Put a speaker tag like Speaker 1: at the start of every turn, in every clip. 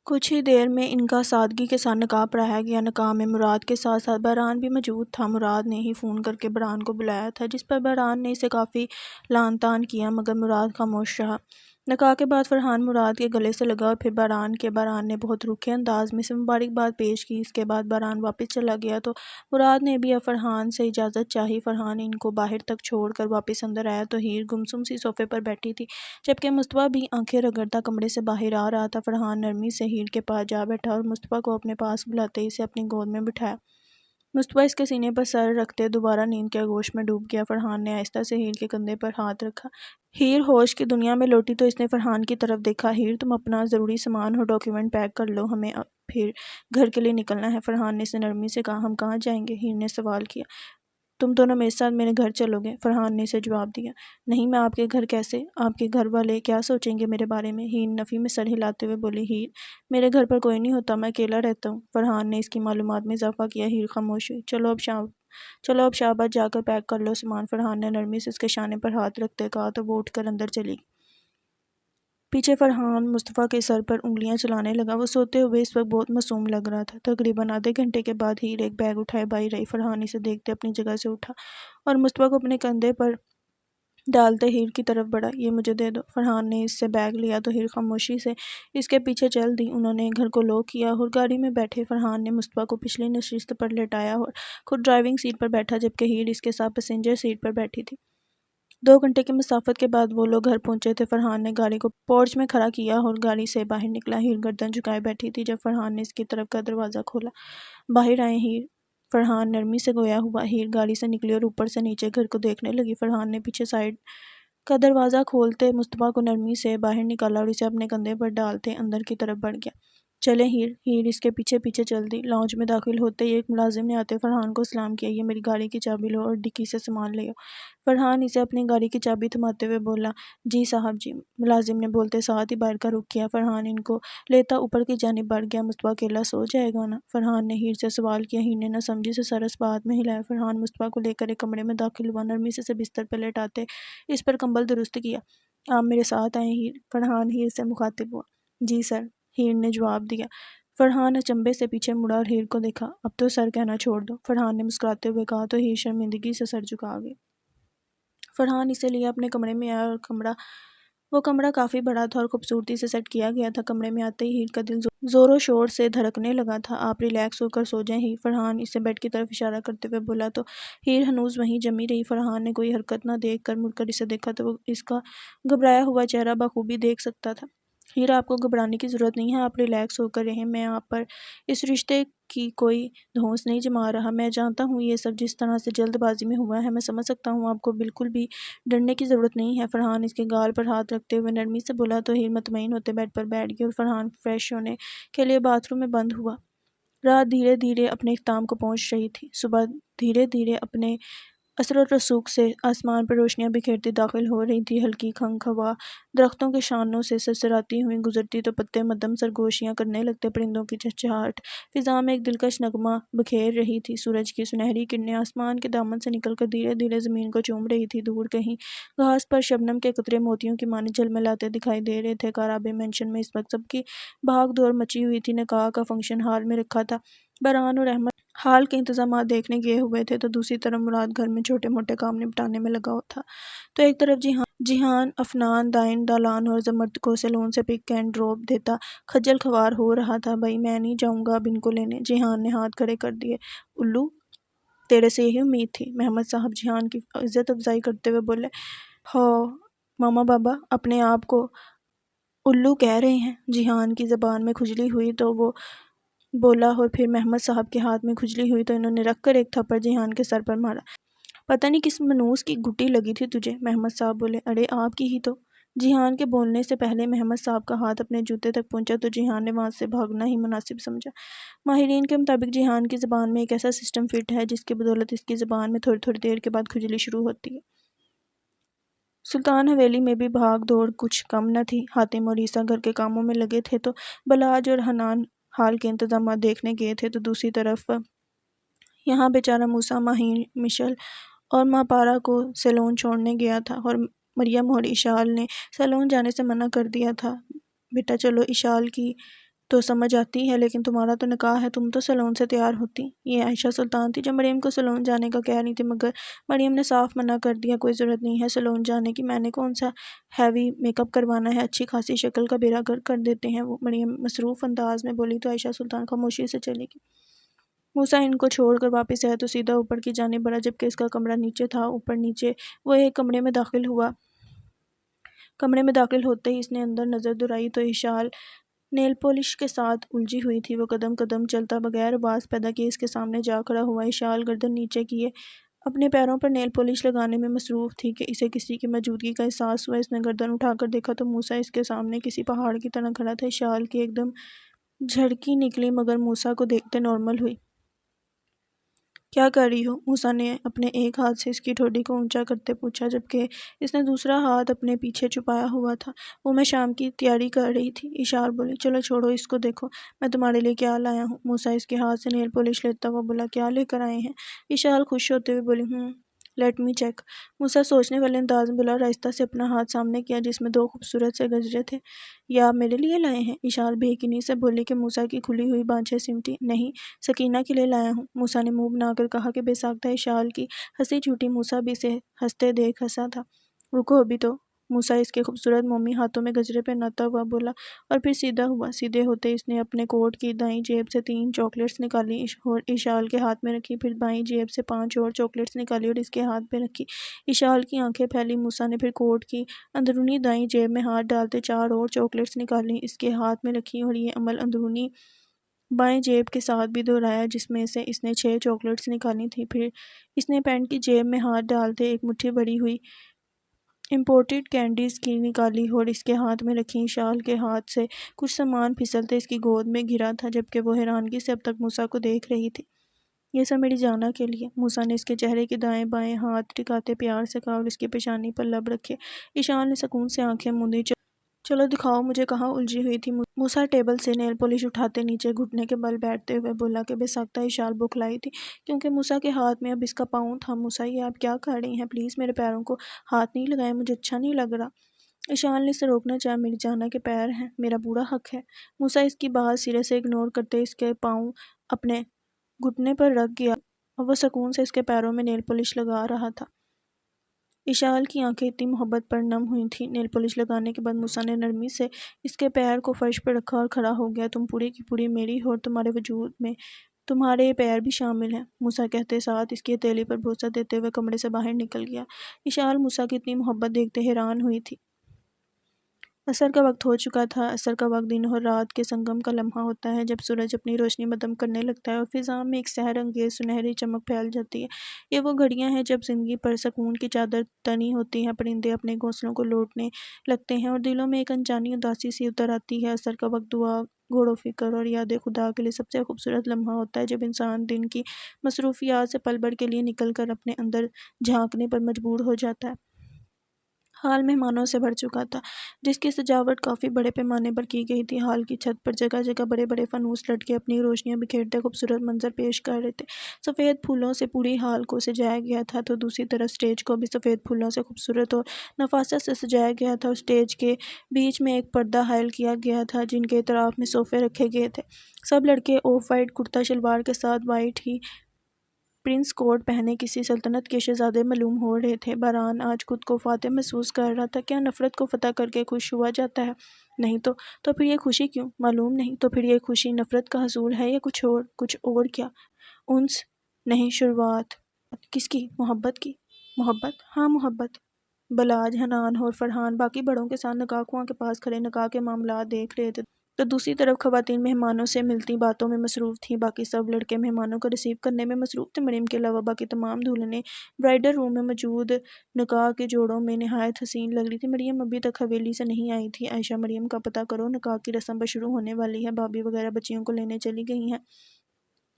Speaker 1: کچھ ہی دیر میں ان کا سادگی کے ساتھ نکاح پڑھایا گیا۔ نکاح میں مراد کے ساتھ ساتھ بہران بھی موجود تھا۔ مراد نے ہی فون کر کے بہران کو بلایا تھا، جس پر بہران نے اسے کافی لعن طعن کیا، مگر مراد خاموش رہا۔ نکاح کے بعد فرحان مراد کے گلے سے لگا اور پھر بہران نے بہت روکھے انداز میں اسے مبارکباد پیش کی۔ اس کے بعد بہران واپس چلا گیا تو مراد نے بھی اب فرحان سے اجازت چاہی۔ فرحان ان کو باہر تک چھوڑ کر واپس اندر آیا تو ہیر گمسم سی صوفے پر بیٹھی تھی، جبکہ مصطفیٰ بھی آنکھیں رگڑتا کمرے سے باہر آ رہا تھا۔ فرحان نرمی سے ہیر کے پاس جا بیٹھا اور مصطفیٰ کو اپنے پاس بلاتے ہی اسے اپنی گود میں بٹھایا۔ مصطفیٰ اس کے سینے پر سر رکھتے دوبارہ نیند کے آغوش میں ڈوب گیا۔ فرحان نے آہستہ سے ہیر کے کندھے پر ہاتھ رکھا۔ ہیر ہوش کی دنیا میں لوٹی تو اس نے فرحان کی طرف دیکھا۔ ہیر، تم اپنا ضروری سامان اور ڈاکیومنٹ پیک کر لو، ہمیں پھر گھر کے لیے نکلنا ہے۔ فرحان نے اسے نرمی سے کہا۔ ہم کہاں جائیں گے؟ ہیر نے سوال کیا۔ تم دونوں میرے ساتھ میرے گھر چلو گے؟ فرحان نے اسے جواب دیا۔ نہیں، میں آپ کے گھر کیسے؟ آپ کے گھر والے کیا سوچیں گے میرے بارے میں؟ ہیر نفی میں سر ہلاتے ہوئے بولی۔ ہیر، میرے گھر پر کوئی نہیں ہوتا، میں اکیلا رہتا ہوں۔ فرحان نے اس کی معلومات میں اضافہ کیا۔ ہیر خاموش ہوئی۔ چلو اب شاہباز جا کر پیک کر لو سامان، فرحان نے نرمی سے اس کے شانے پر ہاتھ رکھتے کہا تو وہ اٹھ کر اندر چلی گئی۔ پیچھے فرحان مصطفیٰ کے سر پر انگلیاں چلانے لگا۔ وہ سوتے ہوئے اس وقت بہت معصوم لگ رہا تھا۔ تقریباً آدھے گھنٹے کے بعد ہیر ایک بیگ اٹھائے باہر آئی۔ فرحان اسے دیکھتے اپنی جگہ سے اٹھا اور مصطفیٰ کو اپنے کندھے پر ڈالتے ہیر کی طرف بڑھا۔ یہ مجھے دے دو۔ فرحان نے اس سے بیگ لیا تو ہیر خاموشی سے اس کے پیچھے چل دی۔ انہوں نے گھر کو لاک کیا اور گاڑی میں بیٹھے۔ فرحان نے مصطفیٰ کو پچھلی نشست پر لٹایا اور خود ڈرائیونگ سیٹ پر بیٹھا، جبکہ ہیر اس کے ساتھ پیسنجر سیٹ پر بیٹھی تھی۔ 2 گھنٹے کی مسافت کے بعد وہ لوگ گھر پہنچے تھے۔ فرحان نے گاڑی کو پورچ میں کھڑا کیا اور گاڑی سے باہر نکلا۔ ہیر گردن جھکائے بیٹھی تھی جب فرحان نے اس کی طرف کا دروازہ کھولا۔ باہر آئیں ہیر، فرحان نرمی سے گویا ہوا۔ ہیر گاڑی سے نکلی اور اوپر سے نیچے گھر کو دیکھنے لگی۔ فرحان نے پیچھے سائیڈ کا دروازہ کھولتے مصطفیٰ کو نرمی سے باہر نکالا اور اسے اپنے کندھے پر ڈالتے اندر کی طرف بڑھ گیا۔ چلیں ہیر۔ ہیر اس کے پیچھے پیچھے چل دی۔ لاؤنج میں داخل ہوتے ہی ایک ملازم نے آتے فرحان کو سلام کیا۔ یہ میری گاڑی کی چابی لو اور ڈکی سے سامان لے آؤ۔ فرحان اسے اپنی گاڑی کی چابی تھماتے ہوئے بولا۔ جی صاحب جی، ملازم نے بولتے ساتھ ہی باہر کا رخ کیا۔ فرحان ان کو لیتا اوپر کی جانب بڑھ گیا۔ مصطفیٰ اکیلا سو جائے گا نا؟ فرحان نے ہیر سے سوال کیا۔ ہیر نے نہ سمجھی سے سر اس بات میں ہلایا۔ فرحان مصطفیٰ کو لے کر ایک کمرے میں داخل ہوا۔ نرمی سے بستر پر لٹاتے اس پر کمبل درست کیا۔ آپ میرے ساتھ آئیں ہیر، فرحان ہیر سے مخاطب ہوا۔ جی سر، ہیر نے جواب دیا۔ فرحان اچنبھے سے پیچھے مڑا اور ہیر کو دیکھا۔ اب تو سر کہنا چھوڑ دو، فرحان نے مسکراتے ہوئے کہا تو ہیر شرمندگی سے سر جھکا گئی۔ فرحان اسے لیے اپنے کمرے میں آیا اور وہ کمرہ کافی بڑا تھا اور خوبصورتی سے سیٹ کیا گیا تھا۔ کمرے میں آتے ہی ہیر کا دل زور و شور سے دھڑکنے لگا تھا۔ آپ ریلیکس ہو کر سو جائیں ہیر، فرحان اسے بیڈ کی طرف اشارہ کرتے ہوئے بولا تو ہیر ہنوز وہیں جمی رہی۔ فرحان نے کوئی حرکت نہ دیکھ کر مڑ کر اسے دیکھا تو وہ اس کا گھبرایا ہوا چہرہ بخوبی دیکھ سکتا تھا۔ ہیر، آپ کو گھبرانے کی ضرورت نہیں ہے، آپ ریلیکس ہو کر رہیں، میں آپ پر اس رشتے کی کوئی دھونس نہیں جما رہا۔ میں جانتا ہوں یہ سب جس طرح سے جلد بازی میں ہوا ہے، میں سمجھ سکتا ہوں، آپ کو بالکل بھی ڈرنے کی ضرورت نہیں ہے۔ فرحان اس کے گال پر ہاتھ رکھتے ہوئے نرمی سے بولا تو ہیر مطمئن ہوتے بیڈ پر بیٹھ گئی اور فرحان فریش ہونے کے لیے باتھ روم میں بند ہوا۔ رات دھیرے دھیرے اپنے اختتام کو پہنچ رہی تھی۔ صبح دھیرے دھیرے اپنے اثر و رسوخ سے آسمان پر روشنیاں بکھیرتی داخل ہو رہی تھی۔ ہلکی خنک ہوا درختوں کے شانوں سے سرسراتی ہوئی گزرتی تو پتے مدھم سرگوشیاں کرنے لگتے۔ پرندوں کی چہچہاہٹ فضا میں ایک دلکش نغمہ بکھیر رہی تھی۔ سورج کی سنہری کرنیں آسمان کے دامن سے نکل کر دھیرے دھیرے زمین کو چوم رہی تھی۔ دور کہیں گھاس پر شبنم کے قطرے موتیوں کی مانند جھلملاتے دکھائی دے رہے تھے۔ کارآب مینشن میں اس وقت سب کی بھاگ دوڑ مچی ہوئی تھی۔ نکاح کا فنکشن ہال میں رکھا تھا۔ بہران اور احمد ہال کے انتظامات دیکھنے گئے ہوئے تھے تو دوسری طرف مراد گھر میں چھوٹے موٹے کام نپٹانے میں لگا تھا۔ تو ایک طرف جیحان افنان دائن دالان اور زمرد کو سیلون سے پک اینڈ ڈراپ دیتا کھجل خوار ہو رہا تھا۔ بھائی میں نہیں جاؤں گا اب ان کو لینے، جیحان نے ہاتھ کھڑے کر دیے۔ الو، تیرے سے یہی امید تھی، محمد صاحب جیحان کی عزت افزائی کرتے ہوئے بولے۔ ہاں ماما بابا اپنے آپ کو الو کہہ رہے ہیں؟ جیحان کی زبان میں کھجلی ہوئی تو وہ بولا اور پھر محمد صاحب کے ہاتھ میں کھجلی ہوئی تو انہوں نے رکھ کر ایک تھپڑ جیحان کے سر پر مارا۔ پتہ نہیں کس منوس کی گھٹی لگی تھی تجھے، محمد صاحب بولے۔ ارے آپ کی ہی تو۔ جیحان کے بولنے سے پہلے محمد صاحب کا ہاتھ اپنے جوتے تک پہنچا تو جیحان نے وہاں سے بھاگنا ہی مناسب سمجھا۔ ماہرین کے مطابق جیحان کی زبان میں ایک ایسا سسٹم فٹ ہے جس کی بدولت اس کی زبان میں تھوڑی تھوڑی دیر کے بعد کھجلی شروع ہوتی ہے۔ سلطان حویلی میں بھی بھاگ دوڑ کچھ کم نہ تھی۔ حاتم اور عیسیٰ گھر کے کاموں میں لگے تھے تو بلاج اور حنان حال کے انتظامات دیکھنے گئے تھے تو دوسری طرف یہاں بیچارہ موسیٰ ماہین مشل اور ماں پارا کو سیلون چھوڑنے گیا تھا اور مریم اور اشال نے سیلون جانے سے منع کر دیا تھا۔ بیٹا چلو اشال کی تو سمجھ آتی ہے، لیکن تمہارا تو نکاح ہے، تم تو سیلون سے تیار ہوتی۔ یہ عائشہ سلطان تھی جو مریم کو سیلون جانے کا کہہ رہی تھی، مگر مریم نے صاف منع کر دیا، کوئی ضرورت نہیں ہے سیلون جانے کی، میں نے کون سا ہیوی میک اپ کروانا ہے، اچھی خاصی شکل کا بیڑا گرک کر دیتے ہیں وہ۔ مریم مصروف انداز میں بولی تو عائشہ سلطان خاموشی سے چلی گئی۔ موسیٰ ان کو چھوڑ کر واپس آیا تو سیدھا اوپر کی جانب بڑھا، جبکہ اس کا کمرہ نیچے تھا۔ اوپر نیچے وہ ایک کمرے میں داخل ہوا۔ کمرے میں داخل ہوتے ہی اس نے اندر نظر دوڑائی تو اشال نیل پولش کے ساتھ الجھی ہوئی تھی۔ وہ قدم قدم چلتا بغیر آواز پیدا کیے اس کے سامنے جا کھڑا ہوا۔ اشال گردن نیچے کیے اپنے پیروں پر نیل پولش لگانے میں مصروف تھی کہ اسے کسی کی موجودگی کا احساس ہوا۔ اس نے گردن اٹھا کر دیکھا تو موسیٰ اس کے سامنے کسی پہاڑ کی طرح کھڑا تھا۔ اشال کی ایک دم جھڑکی نکلی مگر موسیٰ کو دیکھتے نارمل ہوئی۔ کیا کر رہی ہو؟ موسیٰ نے اپنے ایک ہاتھ سے اس کی ٹھوڈی کو اونچا کرتے پوچھا، جبکہ اس نے دوسرا ہاتھ اپنے پیچھے چھپایا ہوا تھا۔ وہ میں شام کی تیاری کر رہی تھی۔ اشال بولی، چلو چھوڑو اس کو، دیکھو میں تمہارے لیے کیا لایا ہوں۔ موسیٰ اس کے ہاتھ سے نیل پولش لیتا ہوا بولا، کیا لے کر آئے ہیں؟ اشال خوش ہوتے ہوئے بولی، لیٹ می چیک۔ موسیٰ سوچنے والے انداز میں بولا، راستہ سے اپنا ہاتھ سامنے کیا جس میں 2 خوبصورت سے گجرے تھے۔ یا میرے لیے لائے ہیں؟ اشال بے یقینی سے بولی کہ موسیٰ کی کھلی ہوئی بانچیں سمٹی۔ نہیں، سکینہ کے لیے لایا ہوں، موسیٰ نے منہ بنا کر کہا کہ بے ساختہ اشال کی ہنسی چھوٹی۔ موسیٰ بھی اسے ہنستے دیکھ ہنسا تھا۔ رکو ابھی تو، موسیٰ اس کے خوبصورت مومی ہاتھوں میں گجرے پہناتا ہوا بولا، اور پھر سیدھا ہوا۔ سیدھے ہوتے اس نے اپنے کوٹ کی دائیں جیب سے 3 چاکلیٹس نکالی اور اشال کے ہاتھ میں رکھی، پھر بائیں جیب سے 5 اور چاکلیٹس نکالی اور اس کے ہاتھ میں رکھی۔ اشال کی آنکھیں پھیلی۔ موسیٰ نے پھر کوٹ کی اندرونی دائیں جیب میں ہاتھ ڈالتے 4 اور چاکلیٹس نکالی، اس کے ہاتھ میں رکھی، اور یہ عمل اندرونی بائیں جیب کے ساتھ بھی دہرایا جس میں سے اس نے 6 چاکلیٹس نکالی تھیں۔ پھر اس نے پینٹ کی جیب میں ہاتھ ڈالتے ایک مٹھی بڑی ہوئی امپورٹڈ کینڈیز کی نکالی اور اس کے ہاتھ میں رکھی۔ اشال کے ہاتھ سے کچھ سامان پھسلتے اس کی گود میں گرا تھا، جبکہ وہ حیرانگی سے اب تک موسیٰ کو دیکھ رہی تھی۔ یہ سب میری جانا کے لیے، موسیٰ نے اس کے چہرے کے دائیں بائیں ہاتھ ٹکاتے پیار سے کہا اور اس کی پیشانی پر لب رکھے۔ اشال نے سکون سے آنکھیں موندی۔ چلو دکھاؤ مجھے کہاں الجھی ہوئی تھی۔ موسیٰ ٹیبل سے نیل پولش اٹھاتے نیچے گھٹنے کے بل بیٹھتے ہوئے بولا کہ بے ساختہ اشال بوکھلائی تھی کیونکہ موسیٰ کے ہاتھ میں اب اس کا پاؤں تھا۔ موسیٰ، یہ آپ کیا کر رہی ہیں؟ پلیز میرے پیروں کو ہاتھ نہیں لگائیں، مجھے اچھا نہیں لگ رہا۔ اشال نے اسے روکنا چاہا، میری جانا کے پیر ہیں، میرا پورا حق ہے۔ موسیٰ اس کی بات سرے سے اگنور کرتے اس کے پاؤں اپنے گھٹنے پر رکھ گیا اور وہ سکون سے اس کے پیروں میں نیل پولش لگا رہا تھا۔ اشال کی آنکھیں اتنی محبت پر نم ہوئی تھیں۔ نیل پولش لگانے کے بعد موسیٰ نے نرمی سے اس کے پیر کو فرش پر رکھا اور کھڑا ہو گیا۔ تم پوری کی پوری میری ہو اور تمہارے وجود میں تمہارے پیر بھی شامل ہیں، موسیٰ کہتے ساتھ اس کی ہتھیلی پر بوسہ دیتے ہوئے کمرے سے باہر نکل گیا۔ اشال موسیٰ کی اتنی محبت دیکھتے حیران ہوئی تھی۔ عصر کا وقت ہو چکا تھا۔ عصر کا وقت دن اور رات کے سنگم کا لمحہ ہوتا ہے، جب سورج اپنی روشنی مدھم کرنے لگتا ہے اور فضا میں ایک سحر انگیز سنہری چمک پھیل جاتی ہے۔ یہ وہ گھڑیاں ہیں جب زندگی پر سکون کی چادر تنی ہوتی ہے، پرندے اپنے گھونسلوں کو لوٹنے لگتے ہیں اور دلوں میں ایک انجانی اداسی سی اتر آتی ہے۔ عصر کا وقت دعا، غور و فکر اور یاد خدا کے لیے سب سے خوبصورت لمحہ ہوتا ہے، جب انسان دن کی مصروفیات سے پل بھر کے لیے نکل کر اپنے اندر جھانکنے پر مجبور ہو جاتا ہے۔ ہال مہمانوں سے بھر چکا تھا، جس کی سجاوٹ کافی بڑے پیمانے پر کی گئی تھی۔ ہال کی چھت پر جگہ جگہ بڑے بڑے فانوس لٹکے اپنی روشنیاں بکھیرتے خوبصورت منظر پیش کر رہے تھے۔ سفید پھولوں سے پوری ہال کو سجایا گیا تھا تو دوسری طرف سٹیج کو بھی سفید پھولوں سے خوبصورت اور نفاست سے سجایا گیا تھا اور سٹیج کے بیچ میں ایک پردہ حائل کیا گیا تھا جن کے اطراف میں صوفے رکھے گئے تھے۔ سب لڑکے آف وائٹ کرتا شلوار کے ساتھ وائٹ ہی پرنس کوٹ پہنے کسی سلطنت کے شہزادے معلوم ہو رہے تھے۔ باران آج خود کو فاتح محسوس کر رہا تھا۔ کیا نفرت کو فتح کر کے خوش ہوا جاتا ہے؟ نہیں تو پھر یہ خوشی کیوں؟ معلوم نہیں۔ تو پھر یہ خوشی نفرت کا حصول ہے یا کچھ اور؟ کچھ اور کیا؟ انس نہیں، شروعات کس کی؟ محبت کی۔ محبت؟ ہاں محبت۔ بلاج، حنان اور فرحان باقی بڑوں کے ساتھ نکاح خواہ کے پاس کھڑے نکاح کے معاملات دیکھ رہے تھے تو دوسری طرف خواتین مہمانوں سے ملتی باتوں میں مصروف تھیں۔ باقی سب لڑکے مہمانوں کو ریسیو کرنے میں مصروف تھے۔ مریم کے علاوہ باقی تمام دلہنیں برائڈل روم میں موجود نکاح کے جوڑوں میں نہایت حسین لگ رہی تھیں۔ مریم ابھی تک حویلی سے نہیں آئی تھی۔ عائشہ، مریم کا پتہ کرو، نکاح کی رسم بس شروع ہونے والی ہے، بھابھی وغیرہ بچیوں کو لینے چلی گئی ہیں۔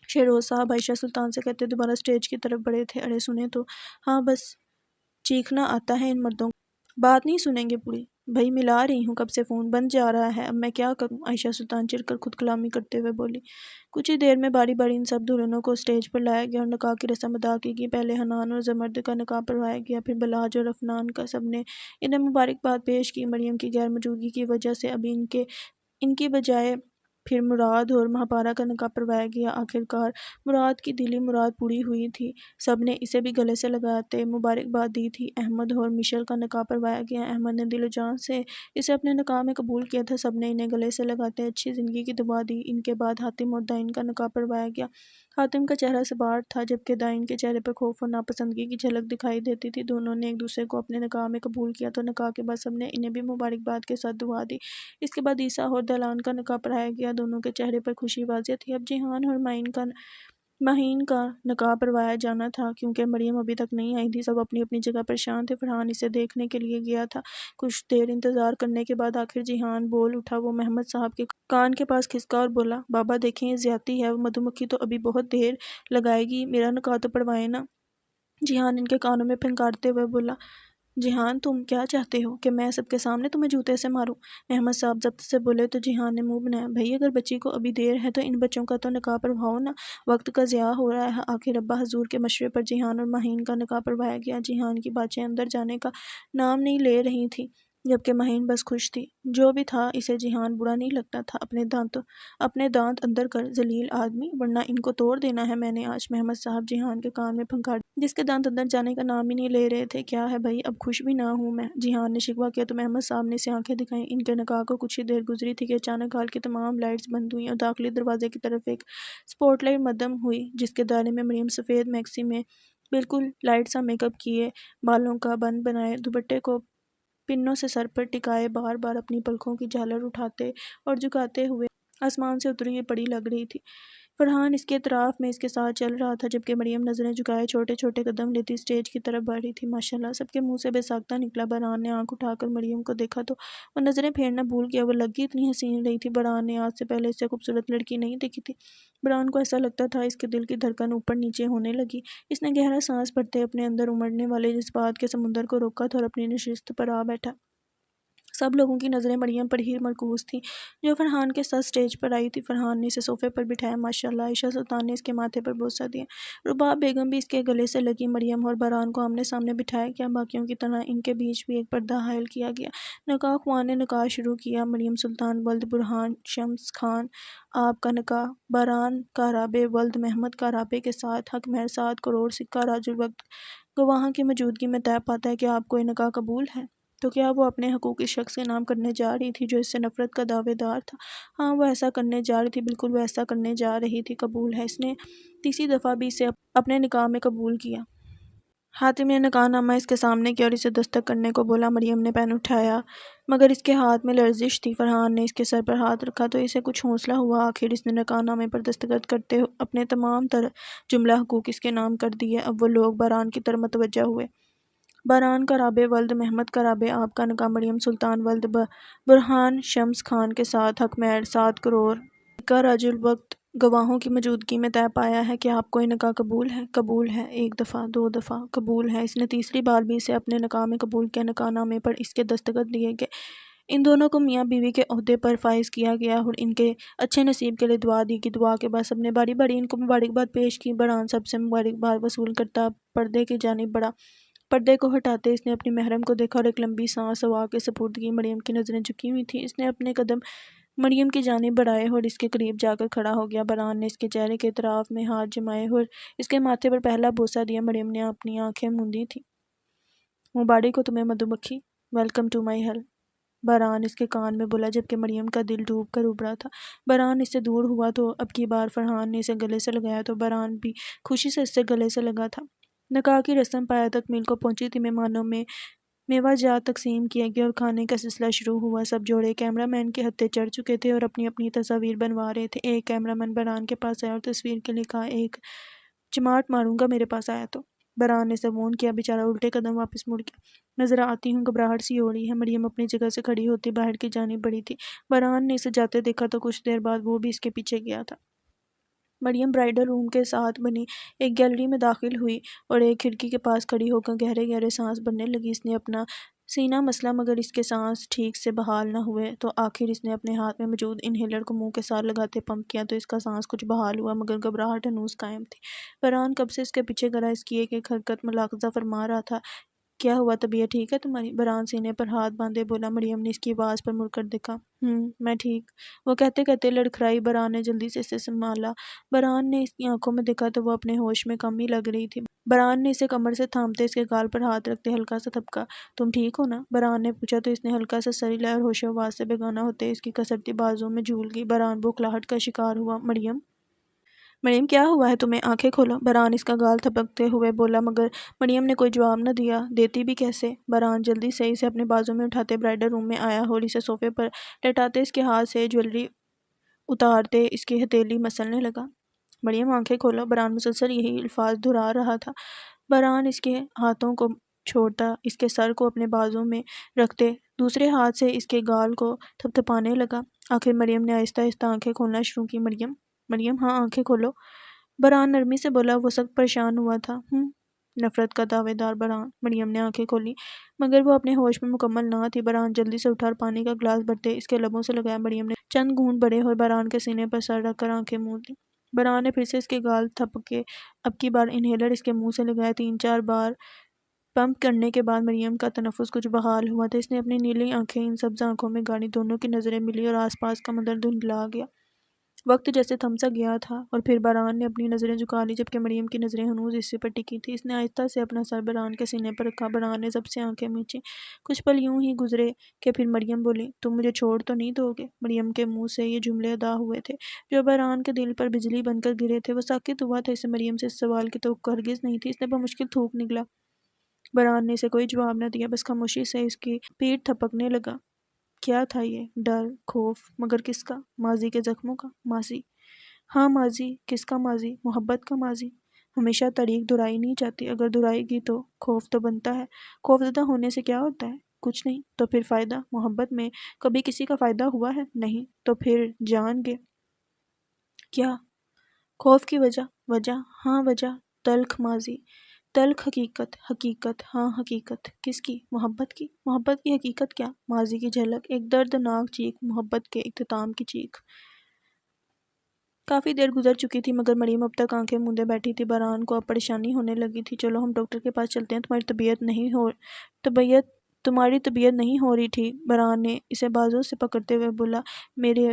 Speaker 1: شہروز صاحب عائشہ سلطان سے کہتے دوبارہ سٹیج کی طرف بڑھے تھے۔ ارے سنیں تو، ہاں بس چیخنا آتا ہے ان مردوں کو، بات نہیں سنیں گے پوری؟ بھائی ملا رہی ہوں کب سے فون، بند جا رہا ہے، اب میں کیا کروں؟ عائشہ سلطان چڑھ کر خود کلامی کرتے ہوئے بولی۔ کچھ ہی دیر میں باری باری ان سب دلہنوں کو سٹیج پر لایا گیا اور نکاح کی رسم ادا کی گئی۔ پہلے حنان اور زمرد کا نکاح پڑھوایا گیا، پھر بلاج اور افنان کا۔ سب نے انہیں مبارکباد پیش کی۔ مریم کی غیر موجودگی کی وجہ سے اب ان کی بجائے پھر مراد اور مہاپارا کا نکاح پروایا گیا۔ آخرکار مراد کی دلی مراد پوری ہوئی تھی۔ سب نے اسے بھی گلے سے لگاتے مبارکباد دی تھی۔ احمد اور مشل کا نکاح پروایا گیا۔ احمد نے دل و جان سے اسے اپنے نکاح میں قبول کیا تھا۔ سب نے انہیں گلے سے لگاتے اچھی زندگی کی دعا دی۔ ان کے بعد حاتم اور دائن کا نکاح پروایا گیا۔ حاتم کا چہرہ سبار تھا جبکہ دائن کے چہرے پر خوف اور ناپسندگی کی جھلک دکھائی دیتی تھی۔ دونوں نے ایک دوسرے کو اپنے نکاح میں قبول کیا تو نکاح کے بعد سب نے انہیں بھی مبارکباد کے ساتھ دعا دی۔ اس کے بعد عیسیٰ اور دلال کا نکاح پڑھایا گیا۔ دونوں کے چہرے پر خوشی واضح تھی۔ اب جیحان اور مہین کا نکاح پروایا جانا تھا کیونکہ مریم ابھی تک نہیں آئی تھی۔ سب اپنی اپنی جگہ پر شان تھے۔ فرحان اسے دیکھنے کے لیے گیا تھا۔ کچھ دیر انتظار کرنے کے بعد آخر جیحان بول اٹھا۔ وہ محمد صاحب کے کان کے پاس کھسکا اور بولا، بابا دیکھیں یہ زیادتی ہے، وہ مدھو مکھی تو ابھی بہت دیر لگائے گی، میرا نکاح تو پڑھوائیں نا۔ جیحان ان کے کانوں میں پھنکارتے ہوئے بولا، جیحان تم کیا چاہتے ہو کہ میں سب کے سامنے تمہیں جوتے سے ماروں؟ محمد صاحب ضبط سے بولے تو جیحان نے منہ بنایا، بھائی اگر بچی کو ابھی دیر ہے تو ان بچوں کا تو نکاح پڑھواؤ نا، وقت کا ضیاع ہو رہا ہے۔ آخر ابا حضور کے مشورے پر جیحان اور مہین کا نکاح پڑھوایا گیا۔ جیحان کی باتیں اندر جانے کا نام نہیں لے رہی تھیں جبکہ مہین بس خوش تھی۔ جو بھی تھا اسے جیحان برا نہیں لگتا تھا۔ اپنے دانت اندر کر ذلیل آدمی، ورنہ ان کو توڑ دینا ہے میں نے آج۔ محمد صاحب جیحان کے کان میں پھنکار جس کے دانت اندر جانے کا نام ہی نہیں لے رہے تھے، کیا ہے بھائی اب خوش بھی نہ ہوں میں؟ جیحان نے شکوہ کیا تو محمد صاحب نے اسے آنکھیں دکھائیں۔ ان کے نکاح کو کچھ ہی دیر گزری تھی کہ اچانک ہال کی تمام لائٹس بند ہوئیں اور داخلی دروازے کی طرف ایک سپوٹ لائٹ مدّم ہوئی جس کے دائرے میں مریم سفید میکسی میں بالکل لائٹ سا میک اپ کیے، بالوں کا بن بنائے، دوپٹے کو پنوں سے سر پر ٹکائے، بار بار اپنی پلکوں کی جھالر اٹھاتے اور جھکاتے ہوئے آسمان سے اتری ہوئی پری لگ رہی تھی۔ فرحان اس کے اطراف میں اس کے ساتھ چل رہا تھا جبکہ مریم نظریں جھکائے چھوٹے چھوٹے قدم لیتی اسٹیج کی طرف بڑھ رہی تھی۔ ماشاءاللہ سب کے منہ سے بے ساختہ نکلا۔ برہان نے آنکھ اٹھا کر مریم کو دیکھا تو وہ نظریں پھیرنا بھول گیا، وہ لگی اتنی حسین رہی تھی۔ برہان نے آج سے پہلے اس سے خوبصورت لڑکی نہیں دیکھی تھی۔ برہان کو ایسا لگتا تھا اس کے دل کی دھڑکن اوپر نیچے ہونے لگی۔ اس نے گہرا سانس بھرتے اپنے اندر امڑنے والے جذبات کے سمندر کو روکا تھا اور اپنی نشست پر آ بیٹھا۔ سب لوگوں کی نظریں مریم پر ہی مرکوز تھیں جو فرحان کے ساتھ سٹیج پر آئی تھی۔ فرحان نے اسے صوفے پر بٹھایا۔ ماشاءاللہ عائشہ سلطان نے اس کے ماتھے پر بوسہ دیا۔ رباب بیگم بھی اس کے گلے سے لگی۔ مریم اور برہان کو آمنے سامنے بٹھایا گیا۔ باقیوں کی طرح ان کے بیچ بھی ایک پردہ حائل کیا گیا۔ نکاح خواہاں نے نکاح شروع کیا۔ مریم سلطان ولد برہان شمس خان آپ کا نکاح برہان کارابے ولد محمد کارابے کے ساتھ حق مہر 7 کروڑ سکہ راج الوقت گواہاں کی موجودگی میں طے پاتا ہے۔ کیا آپ کو یہ نکاح قبول ہے؟ تو کیا وہ اپنے حقوق اس شخص کے نام کرنے جا رہی تھی جو اس سے نفرت کا دعوے دار تھا؟ ہاں وہ ایسا کرنے جا رہی تھی، بالکل وہ ایسا کرنے جا رہی تھی۔ قبول ہے۔ اس نے تیسری دفعہ بھی اسے اپنے نکاح میں قبول کیا۔ حاتم نے نکاح نامہ اس کے سامنے کیا اور اسے دستخط کرنے کو بولا۔ مریم نے پین اٹھایا مگر اس کے ہاتھ میں لرزش تھی۔ فرحان نے اس کے سر پر ہاتھ رکھا تو اسے کچھ حوصلہ ہوا۔ آخر اس نے نکاح نامے پر دستخط کرتے اپنے تمام تر جملہ حقوق اس کے نام کر دیے۔ اب وہ لوگ برہان کی طرف متوجہ ہوئے۔ برہان کارابے ولد محمد کارابے آپ کا نکاح مریم سلطان ولد برہان شمس خان کے ساتھ حق مہر 7 کروڑ سکہ راج الوقت گواہوں کی موجودگی میں طے پایا ہے۔ کیا آپ کو یہ نکاح قبول ہے؟ قبول ہے۔ 1 دفعہ 2 دفعہ قبول ہے۔ اس نے تیسری بار بھی اسے اپنے نکاح میں قبول کیا۔ نکاح نامے پر اس کے دستخط دیے گئے۔ ان دونوں کو میاں بیوی کے عہدے پر فائز کیا گیا اور ان کے اچھے نصیب کے لیے دعا دی گئی۔ دعا کے بعد سب نے باری باری ان کو مبارکباد پیش کی۔ برہان سب سے مبارکباد وصول کرتا پردے کی جانب بڑھا۔ پردے کو ہٹاتے اس نے اپنی محرم کو دیکھا اور ایک لمبی سانس ہوا کے سپردگی۔ مریم کی نظریں جھکی ہوئی تھیں۔ اس نے اپنے قدم مریم کی جانب بڑھائے اور اس کے قریب جا کر کھڑا ہو گیا۔ برہان نے اس کے چہرے کے اطراف میں ہاتھ جمائے اور اس کے ماتھے پر پہلا بوسہ دیا۔ مریم نے اپنی آنکھیں موندی تھیں۔ مبارک ہو تمہیں مدھو مکھی، ویلکم ٹو مائی ہیل، برہان اس کے کان میں بولا جبکہ مریم کا دل ڈوب کر ابھرا تھا۔ برہان اس سے دور ہوا تو اب کی بار فرحان نے اسے گلے سے لگایا تو برہان بھی خوشی سے اس سے گلے سے لگا تھا۔ نکاح کی رسم پایہ تکمیل کو پہنچی تھی۔ مہمانوں میں میوہ جات تقسیم کیے گئے اور کھانے کا سلسلہ شروع ہوا۔ سب جوڑے کیمرہ مین کے ہتھے چڑھ چکے تھے اور اپنی اپنی تصاویر بنوا رہے تھے۔ ایک کیمرہ مین برہان کے پاس آیا اور تصویر کے لیے کہا، ایک چماٹ ماروں گا میرے پاس آیا تو۔ برہان نے اسے وارن کیا۔ بیچارہ الٹے قدم واپس مڑ گیا۔ نظر آتی ہوں گھبراہٹ سی ہو رہی ہے۔ مریم اپنی جگہ سے کھڑی ہوتی باہر کی جانب بڑھی تھی۔ برہان نے اسے جاتے دیکھا تو کچھ دیر بعد وہ بھی اس کے پیچھے گیا تھا۔ مریم برائڈل روم کے ساتھ بنی ایک گیلری میں داخل ہوئی اور ایک کھڑکی کے پاس کھڑی ہو کر گہرے گہرے سانس بھرنے لگی۔ اس نے اپنا سینہ مسلا مگر اس کے سانس ٹھیک سے بحال نہ ہوئے تو آخر اس نے اپنے ہاتھ میں موجود انہیلر کو منہ کے ساتھ لگاتے پمپ کیا تو اس کا سانس کچھ بحال ہوا مگر گھبراہٹ ہنوز قائم تھی۔ برہان کب سے اس کے پیچھے گرا اس کی ایک ایک حرکت ملاحظہ فرما رہا تھا۔ کیا ہوا، طبیعت ٹھیک ہے تمہاری؟ برہان سینے پر ہاتھ باندھے بولا۔ مریم نے اس کی آواز پر مڑ کر دیکھا۔ میں ٹھیک، وہ کہتے کہتے لڑکھڑائی۔ برہان نے جلدی سے اسے سنبھالا۔ برہان نے اس کی آنکھوں میں دیکھا تو وہ اپنے ہوش میں کم ہی لگ رہی تھی۔ برہان نے اسے کمر سے تھامتے اس کے گال پر ہاتھ رکھتے ہلکا سا تھپکا۔ تم ٹھیک ہو نا؟ برہان نے پوچھا تو اس نے ہلکا سا سر ہلایا اور ہوش و حواس سے بیگانہ ہوتے اس کی کسرتی بازوؤں میں جھول گئی۔ برہان بوکھلاہٹ کا شکار ہوا۔ مریم کیا ہوا ہے تمہیں؟ آنکھیں کھولو، برہان اس کا گال تھپکتے ہوئے بولا، مگر مریم نے کوئی جواب نہ دیا۔ دیتی بھی کیسے؟ برہان جلدی سے اسے اپنے بازو میں اٹھاتے برائڈل روم میں آیا اور اسے صوفے پر لٹاتے اس کے ہاتھ سے جویلری اتارتے اس کی ہتھیلی مسلنے لگا۔ مریم آنکھیں کھولو، برہان مسلسل یہی الفاظ دہرا رہا تھا۔ برہان اس کے ہاتھوں کو چھوڑتا اس کے سر کو اپنے بازو میں رکھتے دوسرے ہاتھ سے اس کے گال کو تھپتھپانے لگا۔ آخر مریم نے آہستہ آہستہ آنکھیں کھولنا شروع کی۔ مریم ہاں آنکھیں کھولو، برہان نرمی سے بولا۔ وہ سخت پریشان ہوا تھا۔ نفرت کا دعوے دار برہان۔ مریم نے آنکھیں کھولی مگر وہ اپنے ہوش میں مکمل نہ تھی۔ برہان جلدی سے اٹھا اور پانی کا گلاس بھرتے اس کے لبوں سے لگایا۔ مریم نے چند گھونٹ بڑے اور برہان کے سینے پر سر رکھ کر آنکھیں موند لیں۔ برہان نے پھر سے اس کے گال تھپکے، اب کی بار انہیلر اس کے منہ سے لگایا۔ 3-4 بار پمپ کرنے کے بعد مریم کا تنفس کچھ بحال ہوا تھا۔ اس نے اپنی نیلی آنکھیں ان سبز آنکھوں میں گاڑی، دونوں کی نظریں ملی اور آس پاس کا منظر دھندلا گیا۔ وقت جیسے تھم سا گیا تھا اور پھر برہان نے اپنی نظریں جھکا لی جبکہ مریم کی نظریں ہنوز اسی پر ٹکی تھیں۔ اس نے آہستہ سے اپنا سر برہان کے سینے پر رکھا۔ برہان نے ضبط سے آنکھیں مینچیں۔ کچھ پل یوں ہی گزرے کہ پھر مریم بولی، تم مجھے چھوڑ تو نہیں دو گے؟ مریم کے منہ سے یہ جملے ادا ہوئے تھے جو برہان کے دل پر بجلی بن کر گرے تھے۔ وہ ساکت ہوا تھا۔ اسے مریم سے اس سوال کی توقع ہرگز نہیں تھی۔ اس نے بمشکل تھوک نکلا۔ برہان نے اسے کوئی جواب نہ دیا، بس خاموشی سے اس کی پیٹھ تھپکنے لگا۔ کیا تھا یہ؟ ڈر، خوف، مگر کس کا؟ ماضی کے زخموں کا؟ ماضی؟ ہاں ماضی۔ کس کا ماضی؟ محبت کا ماضی۔ ہمیشہ تاریخ دہرائی نہیں جاتی، اگر دہرائے گی تو خوف تو بنتا ہے۔ خوف زدہ ہونے سے کیا ہوتا ہے؟ کچھ نہیں۔ تو پھر فائدہ؟ محبت میں کبھی کسی کا فائدہ ہوا ہے؟ نہیں۔ تو پھر جان گے کیا؟ خوف کی وجہ؟ ہاں وجہ، تلخ ماضی، تلخ حقیقت، حقیقت ہاں حقیقت۔ کس کی؟ محبت کی۔ محبت کی حقیقت کیا؟ ماضی کی جھلک، ایک دردناک چیخ، محبت کے اختتام کی چیخ۔ کافی دیر گزر چکی تھی مگر مریم اب تک آنکھیں موندے بیٹھی تھی۔ برہان کو اب پریشانی ہونے لگی تھی۔ چلو ہم ڈاکٹر کے پاس چلتے ہیں، تمہاری طبیعت نہیں ہو رہی ٹھیک۔ برہان نے اسے بازو سے پکڑتے ہوئے بولا، میرے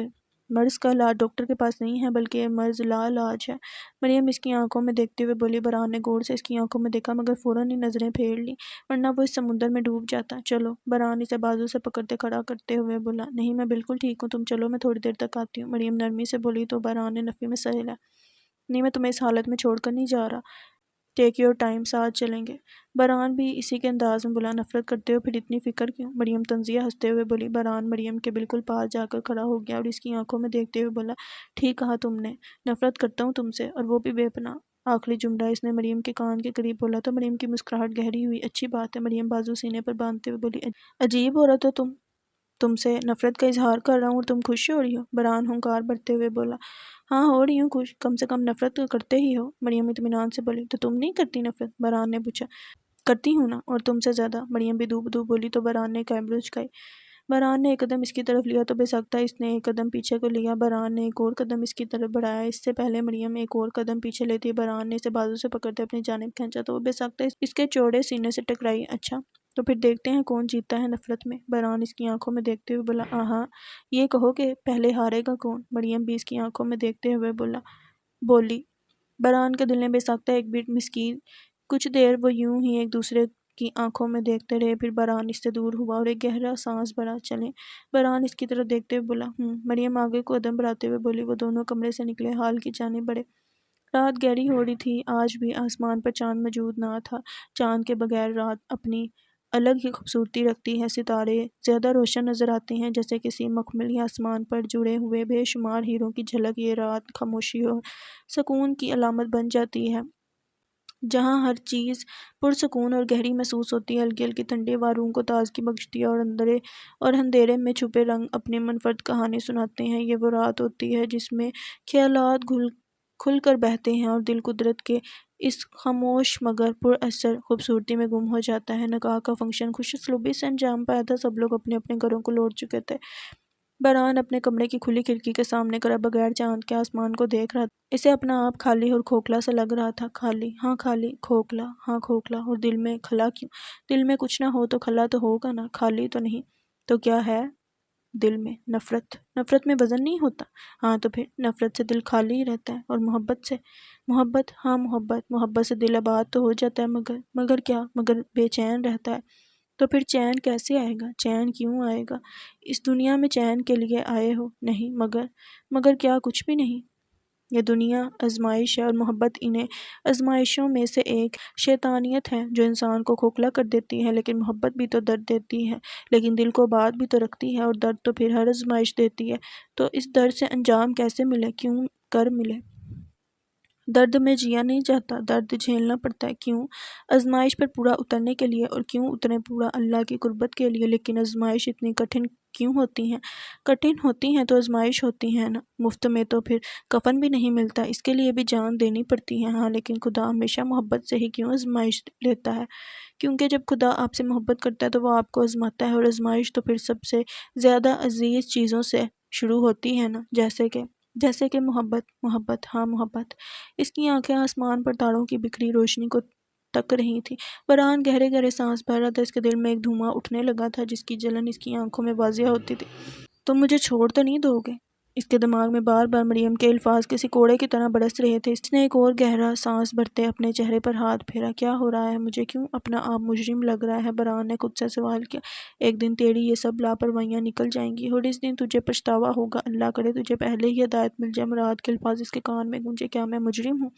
Speaker 1: مرض کا علاج ڈاکٹر کے پاس نہیں ہے بلکہ یہ مرض لا علاج ہے۔ مریم اس کی آنکھوں میں دیکھتے ہوئے بولی۔ برہان نے غور سے اس کی آنکھوں میں دیکھا مگر فوراً ہی نظریں پھیر لیں ورنہ وہ اس سمندر میں ڈوب جاتا۔ چلو، برہان اسے بازو سے پکڑتے کھڑا کرتے ہوئے بولا۔ نہیں میں بالکل ٹھیک ہوں، تم چلو، میں تھوڑی دیر تک آتی ہوں۔ مریم نرمی سے بولی تو برہان نے نفی میں سر ہلایا۔ نہیں میں تمہیں اس حالت میں چھوڑ کر نہیں جا رہا، ٹیک یور ٹائم، ساتھ چلیں گے۔ برہان بھی اسی کے انداز میں بولا۔ نفرت کرتے ہو پھر اتنی فکر کیوں؟ مریم طنزیہ ہنستے ہوئے بولی۔ برہان مریم کے بالکل پاس جا کر کھڑا ہو گیا اور اس کی آنکھوں میں دیکھتے ہوئے بولا، ٹھیک کہا تم نے، نفرت کرتا ہوں تم سے، اور وہ بھی بے پناہ۔ آخری جملہ اس نے مریم کے کان کے قریب بولا تو مریم کی مسکراہٹ گہری ہوئی۔ اچھی بات ہے، مریم بازو سینے پر باندھتے ہوئے بولی۔ عجیب عورت ہو تم سے نفرت کا اظہار کر رہا ہوں اور تم خوش ہو رہی ہو؟ برہان ہنکار بھرتے ہوئے بولا۔ ہاں ہو رہی ہوں خوش، کم سے کم نفرت تو کرتے ہی ہو۔ مریم اطمینان سے بولی۔ تو تم نہیں کرتی نفرت؟ برہان نے پوچھا۔ کرتی ہوں نا، اور تم سے زیادہ، مریم بھی بدو بولی تو برہان نے ایک آئیبرو جھکائی۔ برہان نے ایک قدم اس کی طرف لیا تو بے ساختہ اس نے ایک قدم پیچھے کو لیا۔ برہان نے ایک اور قدم اس کی طرف بڑھایا۔ اس سے پہلے مریم ایک اور قدم پیچھے لیتی برہان نے اسے بازو سے پکڑتے اپنی جانب کھینچا تو وہ بے ساختہ اس کے چوڑے سینے سے ٹکرائی۔ اچھا تو پھر دیکھتے ہیں کون جیتتا ہے نفرت میں، برہان اس کی آنکھوں میں دیکھتے ہوئے بولا۔ ہاں یہ کہو کہ پہلے ہارے گا کون؟ مریم بھی اس کی آنکھوں میں دیکھتے ہوئے بولی۔ برہان کے دل نے بے ساختہ ایک بیٹ مسکی۔ کچھ دیر وہ یوں ہی ایک دوسرے کی آنکھوں میں دیکھتے رہے، پھر برہان اس سے دور ہوا اور ایک گہرا سانس بھرا۔ چلیں، برہان اس کی طرف دیکھتے ہوئے بولا۔ مریم آگے کو قدم بڑھاتے ہوئے بولی۔ وہ دونوں کمرے سے نکلے، ہال کی جانب بڑھے۔ رات گہری ہو رہی تھی، آج بھی آسمان پر چاند موجود نہ تھا۔ چاند کے بغیر رات اپنی الگ ہی خوبصورتی رکھتی ہے۔ ستارے زیادہ روشن نظر آتے ہیں، جیسے کسی مخملی آسمان پر جڑے ہوئے بے شمار ہیروں کی جھلک۔ یہ رات خاموشی اور سکون کی علامت بن جاتی ہے، جہاں ہر چیز پرسکون اور گہری محسوس ہوتی ہے۔ ہلکی ہلکی ٹھنڈی ہوا روح کو تازگی بخشتی ہے اور اندھیرے میں چھپے رنگ اپنی منفرد کہانی سناتے ہیں۔ یہ وہ رات ہوتی ہے جس میں خیالات کھل کر بہتے ہیں اور دل قدرت کے اس خاموش مگر پر اثر خوبصورتی میں گم ہو جاتا ہے۔ نکاح کا فنکشن خوش اسلوبی سے انجام پایا تھا۔ سب لوگ اپنے اپنے گھروں کو لوٹ چکے تھے۔ بران اپنے کمرے کی کھلی کھڑکی کے سامنے کھڑا بغیر چاند کے آسمان کو دیکھ رہا تھا۔ اسے اپنا آپ خالی اور کھوکھلا سا لگ رہا تھا۔ خالی، کھوکھلا، ہاں کھوکھلا، اور دل میں خلا کیوں؟ دل میں کچھ نہ ہو تو خلا تو ہوگا نا، خالی تو نہیں۔ تو کیا ہے دل میں؟ نفرت۔ نفرت میں وزن نہیں ہوتا؟ ہاں تو پھر نفرت سے دل خالی ہی رہتا ہے، اور محبت سے؟ محبت، ہاں محبت سے دل آباد تو ہو جاتا ہے، مگر کیا؟ مگر بے چین رہتا ہے۔ تو پھر چین کیسے آئے گا؟ چین کیوں آئے گا؟ اس دنیا میں چین کے لیے آئے ہو؟ نہیں، مگر کیا؟ کچھ بھی نہیں۔ یہ دنیا آزمائش ہے، اور محبت انہیں آزمائشوں میں سے ایک شیطانیت ہے جو انسان کو کھوکھلا کر دیتی ہے۔ لیکن محبت بھی تو درد دیتی ہے، لیکن دل کو آباد بھی تو رکھتی ہے، اور درد تو پھر ہر آزمائش دیتی ہے۔ تو اس درد سے انجام کیسے ملے؟ کیوں کر ملے؟ درد میں جیا نہیں جاتا، درد جھیلنا پڑتا ہے۔ کیوں؟ آزمائش پر پورا اترنے کے لیے، اور کیوں اتریں پورا؟ اللہ کی قربت کے لیے۔ لیکن آزمائش اتنی کٹھن کیوں ہوتی ہیں؟ کٹھن ہوتی ہیں تو آزمائش ہوتی ہے نا، مفت میں تو پھر کفن بھی نہیں ملتا، اس کے لیے بھی جان دینی پڑتی ہے۔ ہاں لیکن خدا ہمیشہ محبت سے ہی کیوں آزمائش لیتا ہے؟ کیونکہ جب خدا آپ سے محبت کرتا ہے تو وہ آپ کو آزماتا ہے، اور آزمائش تو پھر سب سے زیادہ عزیز چیزوں سے شروع ہوتی ہے نا، جیسے کہ محبت، ہاں محبت۔ اس کی آنکھیں آسمان پر تاروں کی بکھری روشنی کو تک رہی تھی۔ فرحان گہرے گہرے سانس بھر رہا تھا، اس کے دل میں ایک دھواں اٹھنے لگا تھا جس کی جلن اس کی آنکھوں میں واضح ہوتی تھی۔ تم مجھے چھوڑ تو نہیں دو گے؟ اس کے دماغ میں بار بار مریم کے الفاظ کسی کوڑے کی طرح برس رہے تھے۔ اس نے ایک اور گہرا سانس بھرتے اپنے چہرے پر ہاتھ پھیرا۔ کیا ہو رہا ہے؟ مجھے کیوں اپنا آپ مجرم لگ رہا ہے؟ بران نے خود سے سوال کیا۔ ایک دن تیری یہ سب لاپرواہیاں نکل جائیں گی، اور اس دن تجھے پچھتاوا ہوگا۔ اللہ کرے تجھے پہلے ہی ہدایت مل جائے۔ مراد کے الفاظ اس کے کان میں گونجے۔ کیا میں مجرم ہوں؟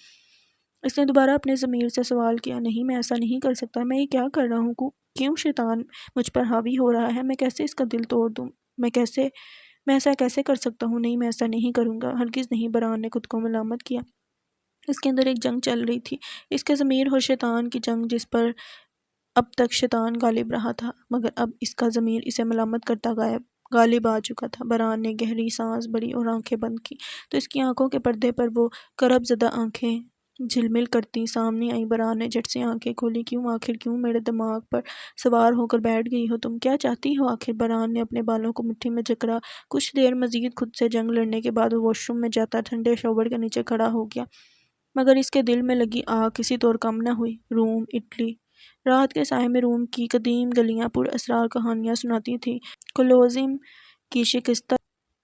Speaker 1: اس نے دوبارہ اپنے ضمیر سے سوال کیا۔ نہیں، میں ایسا نہیں کر سکتا۔ میں یہ کیا کر رہا ہوں؟ کیوں شیطان مجھ پر حاوی ہو رہا ہے؟ میں کیسے اس کا دل توڑ دوں؟ میں ایسا کیسے کر سکتا ہوں؟ نہیں، میں ایسا نہیں کروں گا، ہرگز نہیں۔ بران نے خود کو ملامت کیا۔ اس کے اندر ایک جنگ چل رہی تھی، اس کے ضمیر اور شیطان کی جنگ، جس پر اب تک شیطان غالب رہا تھا، مگر اب اس کا ضمیر اسے ملامت کرتا غالب آ چکا تھا۔ بران نے گہری سانس بھری اور آنکھیں بند کی تو اس کی آنکھوں کے پردے پر وہ کرب زدہ آنکھیں جھلمل کرتی سامنے آئیں۔ بران نے جھٹ سے آنکھیں کھولی۔ کیوں؟ آخر کیوں میرے دماغ پر سوار ہو کر بیٹھ گئی ہو تم؟ کیا چاہتی ہو آخر؟ بران نے اپنے بالوں کو مٹھی میں جکڑا۔ کچھ دیر مزید خود سے جنگ لڑنے کے بعد وہ واش روم میں جاتا ٹھنڈے شاور کے نیچے کھڑا ہو گیا، مگر اس کے دل میں لگی آگ کسی طور کم نہ ہوئی۔ روم، اٹلی۔ رات کے سائے میں روم کی قدیم گلیاں پر اسرار کہانیاں سناتی تھیں۔ کولوسیم کی شکستہ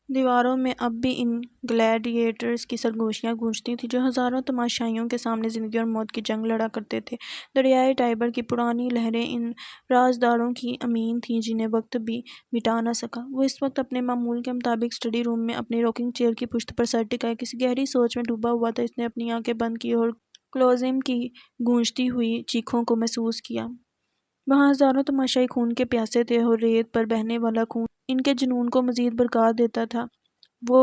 Speaker 1: دیواروں میں اب بھی ان گلیڈیٹرز کی سرگوشیاں گونجتی تھیں جو ہزاروں تماشائیوں کے سامنے زندگی اور موت کی جنگ لڑا کرتے تھے۔ دریائے ٹائبر کی پرانی لہریں ان رازداروں کی امین تھیں جنہیں وقت بھی مٹا نہ سکا۔ وہ اس وقت اپنے معمول کے مطابق اسٹڈی روم میں اپنی راکنگ چیئر کی پشت پر سر ٹکائے کسی گہری سوچ میں ڈوبا ہوا تھا۔ اس نے اپنی آنکھیں بند کی اور کولوسیم کی گونجتی ہوئی چیخوں کو محسوس کیا۔ وہاں ہزاروں تماشائی خون کے پیاسے تھے، اور ریت پر بہنے والا خون ان کے جنون کو مزید بھڑکا دیتا تھا۔ وہ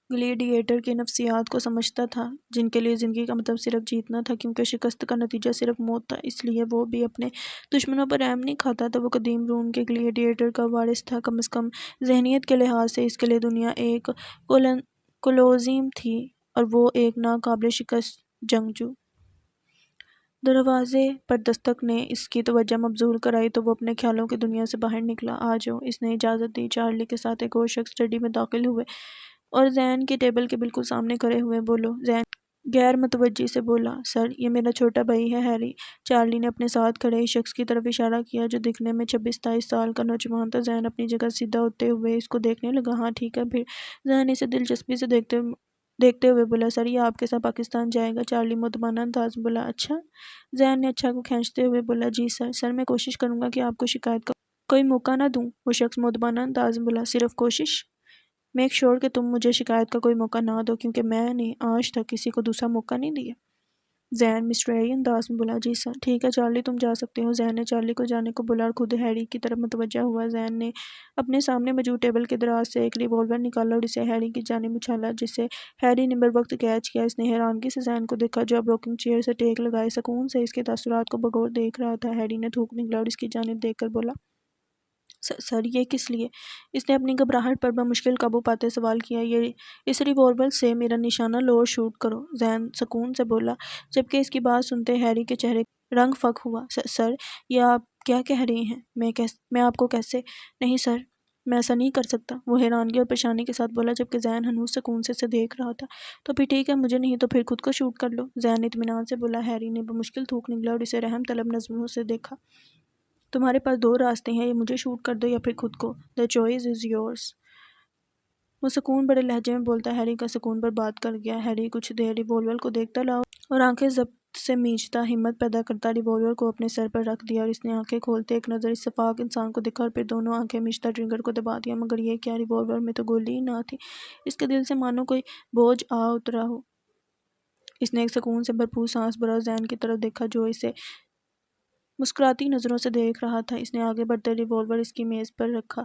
Speaker 1: گلیڈیٹر کی نفسیات کو سمجھتا تھا جن کے لیے زندگی کا مطلب صرف جیتنا تھا، کیونکہ شکست کا نتیجہ صرف موت تھا۔ اس لیے وہ بھی اپنے دشمنوں پر رحم نہیں کھاتا تھا۔ وہ قدیم روم کے گلیڈیٹر کا وارث تھا، کم از کم ذہنیت کے لحاظ سے اس کے لیے دنیا ایک کولوسیم تھی، اور وہ ایک ناقابل شکست جنگجو۔ دروازے پر دستک نے اس کی توجہ مبذول کرائی تو وہ اپنے خیالوں کی دنیا سے باہر نکلا۔ آ جاؤ، اس نے اجازت دی۔ چارلی کے ساتھ ایک اور شخص اسٹڈی میں داخل ہوئے اور زین کی ٹیبل کے بالکل سامنے کھڑے ہوئے۔ بولو، زین غیر متوجہ سے بولا۔ سر، یہ میرا چھوٹا بھائی ہے، ہیری۔ چارلی نے اپنے ساتھ کھڑے اس شخص کی طرف اشارہ کیا جو دکھنے میں 26-27 سال کا نوجوان تھا۔ زین اپنی جگہ سیدھا ہوتے ہوئے اس کو دیکھنے لگا۔ ہاں ٹھیک ہے، پھر؟ زین اسے دلچسپی سے دیکھتے ہوئے بولا۔ سر، یہ آپ کے ساتھ پاکستان جائے گا۔ چارلی مؤدبانہ انداز میں بولا۔ اچھا؟ زین نے اچھا کو کھینچتے ہوئے بولا۔ جی سر، میں کوشش کروں گا کہ آپ کو شکایت کا کوئی موقع نہ دوں۔ وہ شخص مؤدبانہ انداز میں بولا۔ صرف کوشش؟ میک شور کہ تم مجھے شکایت کا کوئی موقع نہ دو، کیونکہ میں نے آج تک کسی کو دوسرا موقع نہیں دیا۔ زین مسٹری انداز میں بولا۔ جی سر، ٹھیک ہے چارلی، تم جا سکتے ہو۔ زین نے چارلی کو جانے کو بولا اور خود ہیری کی طرف متوجہ ہوا۔ زین نے اپنے سامنے موجود ٹیبل کے دراز سے ایک ریوالور نکالا اور اسے ہیری کی جانب اچھالا، جسے ہیری نے بروقت کیچ کیا۔ اس نے حیرانگی سے زین کو دیکھا جو اب راکنگ چیئر سے ٹیک لگائے سکون سے اس کے تاثرات کو بغور دیکھ رہا تھا۔ ہیری نے تھوک نکلا اور اس کی جانب دیکھ کر بولا۔ سر، یہ کس لیے؟ اس نے اپنی گھبراہٹ پر بمشکل قابو پاتے سوال کیا۔ اس ریوالور سے میرا نشانہ لو اور شوٹ کرو، زین سکون سے بولا، جبکہ اس کی بات سنتے ہیری کے چہرے کا رنگ فک ہوا۔ سر، یہ آپ کیا کہہ رہی ہیں؟ میں آپ کو کیسے؟ نہیں سر، میں ایسا نہیں کر سکتا، وہ حیرانگی اور پریشانی کے ساتھ بولا، جبکہ زین ہنوز سکون سے اسے دیکھ رہا تھا۔ تو پھر ٹھیک ہے، مجھے نہیں تو پھر خود کو شوٹ کر لو، زین نے اطمینان سے بولا۔ ہیری نے بمشکل تھوک نکلا اور اسے رحم طلب نظروں سے دیکھا۔ تمہارے پاس دو راستے ہیں، یا مجھے شوٹ کر دو یا پھر خود کو۔ The choice is yours۔ وہ سکون بڑے لہجے میں بولتا ہیری کا سکون برباد کر گیا۔ ہیری کچھ دیر ریوالور کو دیکھتا رہا اور آنکھیں ضبط سے میچتا ہمت پیدا کرتا ریوالور کو اپنے سر پر رکھ دیا، اور اس نے آنکھیں کھولتے ایک نظر اس شفاف انسان کو دیکھا اور پھر دونوں آنکھیں میچتا ٹریگر کو دبا دیا۔ مگر یہ کیا، ریوالور میں تو گولی ہی نہ تھی۔ اس کے دل سے مانو کوئی بوجھ اترا ہو۔ اس نے ایک سکون سے بھرپور سانس بھرا اور زین کی طرف دیکھا جو اسے مسکراتی نظروں سے دیکھ رہا تھا۔ اس نے آگے بڑھتے ریوالور اس کی میز پر رکھا۔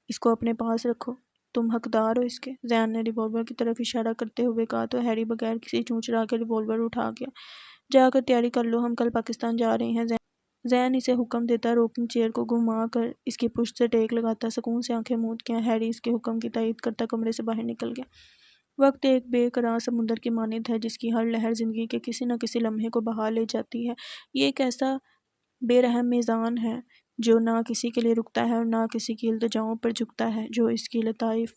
Speaker 1: اس کو اپنے پاس رکھو، تم حقدار ہو اس کے، زین نے ریوالور کی طرف اشارہ کرتے ہوئے کہا تو ہیری بغیر کسی چونچرا کے ریوالور اٹھا گیا۔ جا کر تیاری کر لو، ہم کل پاکستان جا رہے ہیں۔ زین اسے حکم دیتا روکنگ چیئر کو گھما کر اس کی پشت سے ٹیک لگاتا سکون سے آنکھیں موند گیا۔ ہیری اس کے حکم کی تائید کرتا کمرے سے باہر نکل گیا۔ وقت ایک بے قرار سمندر کی مانند ہے جس کی ہر لہر زندگی کے کسی نہ کسی لمحے کو بہا لے جاتی ہے۔ یہ ایک ایسا بے رحم میزان ہے جو نہ کسی کے لیے رکتا ہے اور نہ کسی کی التجاؤں پر جھکتا ہے۔ جو اس کی لطائف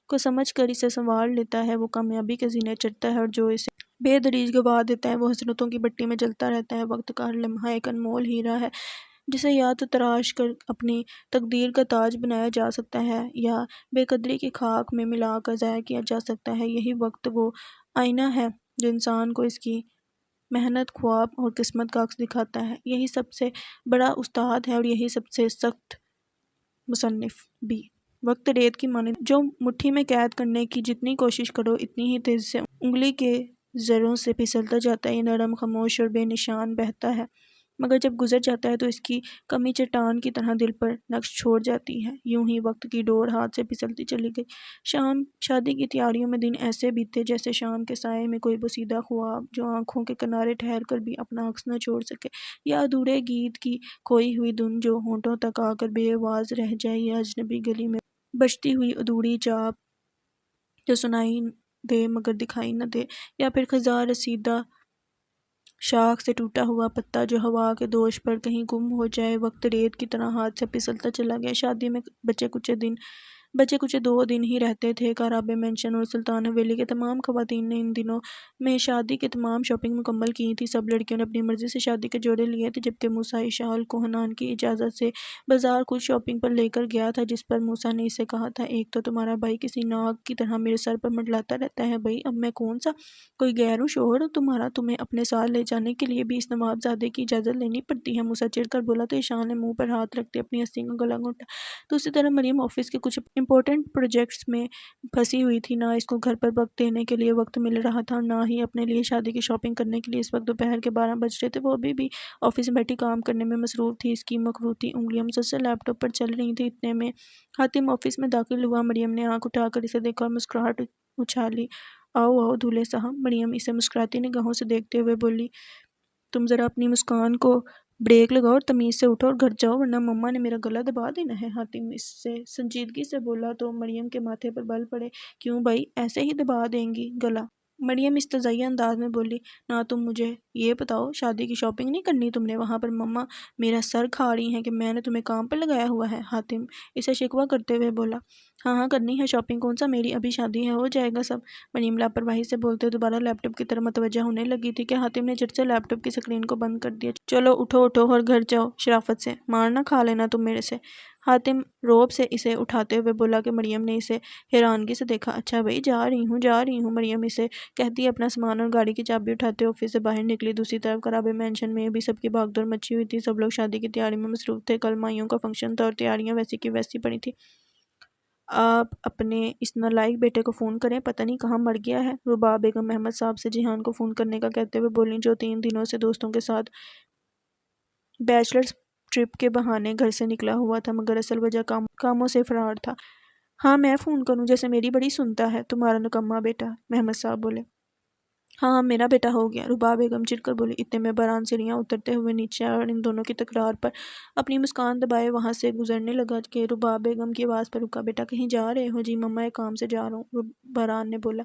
Speaker 1: کو سمجھ کر اسے سنوار لیتا ہے وہ کامیابی کے زینے چڑھتا ہے، اور جو اسے بے دریغ گوا دیتا ہے وہ حسرتوں کی بٹی میں جلتا رہتا ہے۔ وقت کا ہر لمحہ ایک انمول ہیرا ہے جسے یا تو تراش کر اپنی تقدیر کا تاج بنایا جا سکتا ہے یا بے قدری کی خاک میں ملا کر ضائع کیا جا سکتا ہے۔ یہی وقت وہ آئینہ ہے جو انسان کو اس کی محنت، خواب اور قسمت کا عکس دکھاتا ہے۔ یہی سب سے بڑا استاد ہے اور یہی سب سے سخت مصنف بھی۔ وقت ریت کی مانند جو مٹھی میں قید کرنے کی جتنی کوشش کرو اتنی ہی تیزی سے انگلی کے زروں سے پھسلتا جاتا ہے۔ یہ نرم، خاموش اور بے نشان بہتا ہے، مگر جب گزر جاتا ہے تو اس کی کمی چٹان کی طرح دل پر نقش چھوڑ جاتی ہے۔ یوں ہی وقت کی ڈور ہاتھ سے پھسلتی چلی گئی۔ شادی کی تیاریوں میں دن ایسے بیتے جیسے شام کے سائے میں کوئی بوسیدہ خواب جو آنکھوں کے کنارے ٹھہر کر بھی اپنا عکس نہ چھوڑ سکے، یا ادھورے گیت کی کھوئی ہوئی دھن جو ہونٹوں تک آ کر بے آواز رہ جائے، یا اجنبی گلی میں بجتی ہوئی ادھوری چاپ جو سنائی دے مگر دکھائی نہ دے، یا پھر خزاں رسیدہ شاخ سے ٹوٹا ہوا پتا جو ہوا کے دوش پر کہیں گم ہو جائے۔ وقت ریت کی طرح ہاتھ سے پھسلتا چلا گیا۔ شادی میں بچے کچھ 2 دن ہی رہتے تھے۔ کارابے مینشن اور سلطان حویلی کے تمام خواتین نے ان دنوں میں شادی کی تمام شاپنگ مکمل کی تھی۔ سب لڑکیوں نے اپنی مرضی سے شادی کے جوڑے لیے تھے، جبکہ موسیٰ عیشاء الکہنان کی اجازت سے بازار خود شاپنگ پر لے کر گیا تھا، جس پر موسیٰ نے اسے کہا تھا، ایک تو تمہارا بھائی کسی ناگ کی طرح میرے سر پر منڈلاتا رہتا ہے، بھائی اب میں کون سا کوئی غیر ہوں، شوہر ہوں تمہارا، تمہیں اپنے ساتھ لے جانے کے لیے بھی اس نواب زادے کی اجازت لینی پڑتی ہے۔ موسیٰ چڑھ کر بولا تو عیشاء نے منہ پر ہاتھ رکھتے اپنی ہنسی کا گلا گھونٹا۔ دوسری طرف مریم آفس کے کچھ امپورٹنٹ پروجیکٹس میں پھنسی ہوئی تھی۔ نہ اس کو گھر پر وقت دینے کے لیے وقت مل رہا تھا اور نہ ہی اپنے لیے شادی کی شاپنگ کرنے کے لیے۔ اس وقت دوپہر کے 12 بج رہے تھے۔ وہ ابھی بھی آفس میں بیٹھی کام کرنے میں مصروف تھی۔ اس کی مخروطی انگلیاں مسلسل لیپ ٹاپ پر چل رہی تھیں۔ اتنے میں حاتم آفس میں داخل ہوا۔ مریم نے آنکھ اٹھا کر اسے دیکھا اور مسکراہٹ اچھالی۔ آؤ آؤ دولہے صاحب۔ مریم اسے مسکراتی نگاہوں سے دیکھتے ہوئے بولی، تم ذرا اپنی مسکان کو بریک لگاؤ اور تمیز سے اٹھو اور گھر جاؤ ورنہ مما نے میرا گلا دبا دینا ہے۔ حاتم اس سے سنجیدگی سے بولا تو مریم کے ماتھے پر بل پڑے۔ کیوں بھائی، ایسے ہی دبا دیں گی گلا؟ مریم استہزائیہ انداز میں بولی، نہ تم مجھے یہ بتاؤ، شادی کی شاپنگ نہیں کرنی تم نے؟ وہاں پر مما میرا سر کھا رہی ہیں کہ میں نے تمہیں کام پر لگایا ہوا ہے۔ حاتم اسے شکوہ کرتے ہوئے بولا، ہاں کرنی ہے شاپنگ، کون سا میری ابھی شادی ہے، ہو جائے گا سب۔ مریم لاپرواہی سے بولتے ہوئے دوبارہ لیپ ٹاپ کی طرف متوجہ ہونے لگی تھی کہ حاتم نے جھٹ سے لیپ ٹاپ کی سکرین کو بند کر دیا۔ چلو اٹھو اور گھر جاؤ شرافت سے، مار نہ کھا لینا تم میرے سے۔ حاتم روب سے اسے اٹھاتے ہوئے بولا کہ مریم نے اسے حیرانگی سے دیکھا۔ اچھا بھائی، جا رہی ہوں۔ مریم اسے کہتی اپنا سامان اور گاڑی کی چابی اٹھاتے آفس سے باہر نکلی۔ دوسری طرف کرابے مینشن میں بھی سب کی بھاگ دوڑ مچی ہوئی تھی۔ سب لوگ شادی کی تیاری میں مصروف تھے۔ کل مائیوں کا فنکشن تھا اور تیاریاں ویسی کی ویسی پڑی تھی۔ آپ اپنے اس نالائق بیٹے کو فون کریں، پتہ نہیں کہاں مر گیا ہے، رباب بیگم محمد صاحب سے جیحان کو فون کرنے کا کہتے ہوئے بولیں، جو 3 دنوں سے دوستوں کے ساتھ بیچلرز ٹرپ کے بہانے گھر سے نکلا ہوا تھا مگر اصل وجہ کاموں سے فرار تھا۔ ہاں میں فون کروں، جیسے میری بڑی سنتا ہے تمہارا نکما بیٹا، محمد صاحب بولے۔ ہاں میرا بیٹا ہو گیا، رباب بیگم چڑھ کر بولی۔ اتنے میں باران سیڑھیاں اترتے ہوئے نیچے آیا اور ان دونوں کی تکرار پر اپنی مسکان دبائے وہاں سے گزرنے لگا کہ رباب بیگم کی آواز پر رکا۔ بیٹا کہیں جا رہے ہو؟ جی مما، ایک کام سے جا رہا ہوں، باران نے بولا۔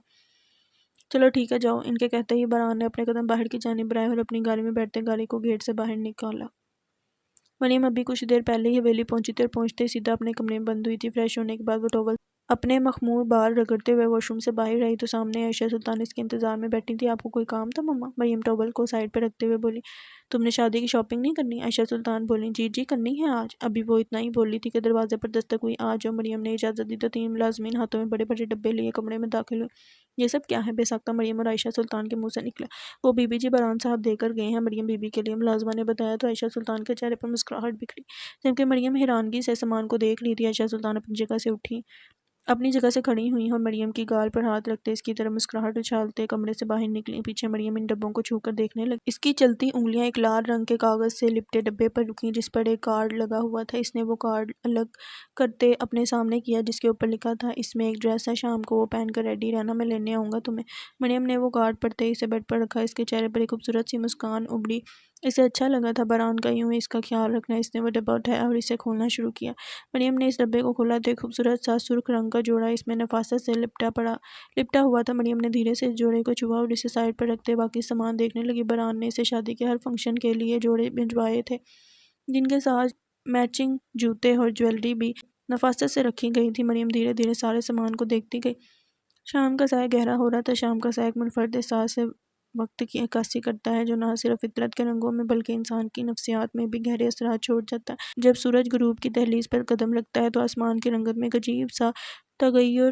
Speaker 1: چلو ٹھیک ہے جاؤ۔ ان کے کہتے ہی باران نے اپنے قدم باہر کی جانب بڑھائے اور اپنی گاڑی میں بیٹھتے گاڑی کو گیٹ سے باہر نکالا۔ مریم ابھی کچھ دیر پہلے ہی حویلی پہنچی تھی اور پہنچتے ہی سیدھا اپنے کمرے میں بند ہوئی تھی۔ فریش ہونے کے بعد وہ ٹاول اپنے مخمور بال رگڑتے ہوئے واش روم سے باہر آئی تو سامنے عائشہ سلطان اس کے انتظار میں بیٹھی تھی۔ آپ کو کوئی کام تھا مما؟ مریم ٹاول کو سائڈ پہ رکھتے ہوئے بولی۔ تم نے شادی کی شاپنگ نہیں کرنی؟ عائشہ سلطان بولی۔ جی کرنی ہے آج۔ ابھی وہ اتنا ہی بول رہی تھی کہ دروازے پر دستک ہوئی۔ آ جاؤ۔ مریم نے اجازت دی تو 3 ملازمین ہاتھوں میں بڑے بڑے ڈبے لیے کمرے میں داخل ہوئے۔ یہ سب کیا ہے؟ بے ساختہ مریم اور عائشہ سلطان کے منہ سے نکلا۔ وہ بی بی جی بران صاحب دے کر گئے ہیں مریم بی بی کے لیے، ملازمہ نے بتایا تو عائشہ سلطان کے چہرے پر مسکراہٹ بکھری۔ جبکہ مریم حیرانگی سے سامان کو دیکھ رہی تھی، عائشہ سلطان اپنی جگہ سے کھڑی ہوئی اور مریم کی گال پر ہاتھ رکھتے اس کی طرف مسکراہٹ اچھالتے کمرے سے باہر نکلی۔ پیچھے مریم ان ڈبوں کو چھو کر دیکھنے لگی۔ اس کی چلتی انگلیاں ایک لال رنگ کے کاغذ سے لپٹے ڈبے پر رکیں جس پر ایک کارڈ لگا ہوا تھا۔ اس نے وہ کارڈ الگ کرتے اپنے سامنے کیا جس کے اوپر لکھا تھا، اس میں ایک ڈریس ہے، شام کو وہ پہن کر ریڈی رہنا، میں لینے آؤں گا تمہیں۔ مریم نے وہ کارڈ پڑھتے ہی اسے بیڈ پر رکھا۔ اس کے چہرے پر ایک خوبصورت سی مسکان ابھری۔ اسے اچھا لگا تھا بران کا یوں ہی اس کا خیال رکھنا۔ اس نے وہ ڈبہ اٹھایا اور اسے کھولنا شروع کیا۔ مریم نے اس ڈبے کو کھولا تو ایک خوبصورت سا سرخ رنگ کا جوڑا اس میں نفاست سے لپٹا ہوا تھا۔ مریم نے دھیرے سے اس جوڑے کو چھوا اور اسے سائڈ پر رکھتے باقی سامان دیکھنے لگی۔ بران نے اسے شادی کے ہر فنکشن کے لیے جوڑے بھجوائے تھے جن کے ساتھ میچنگ جوتے اور جویلری بھی نفاست سے رکھی گئی تھی۔ مریم دھیرے دھیرے سارے سامان کو دیکھتی گئی۔ شام کا سایہ گہرا ہو رہا تھا۔ شام کا سایہ ایک منفرد احساس سے وقت کی عکاسی کرتا ہے جو نہ صرف فطرت کے رنگوں میں بلکہ انسان کی نفسیات میں بھی گہرے اثرات چھوڑ جاتا ہے۔ جب سورج غروب کی دہلیز پر قدم رکھتا ہے تو آسمان کی رنگت میں ایک عجیب سا تغیر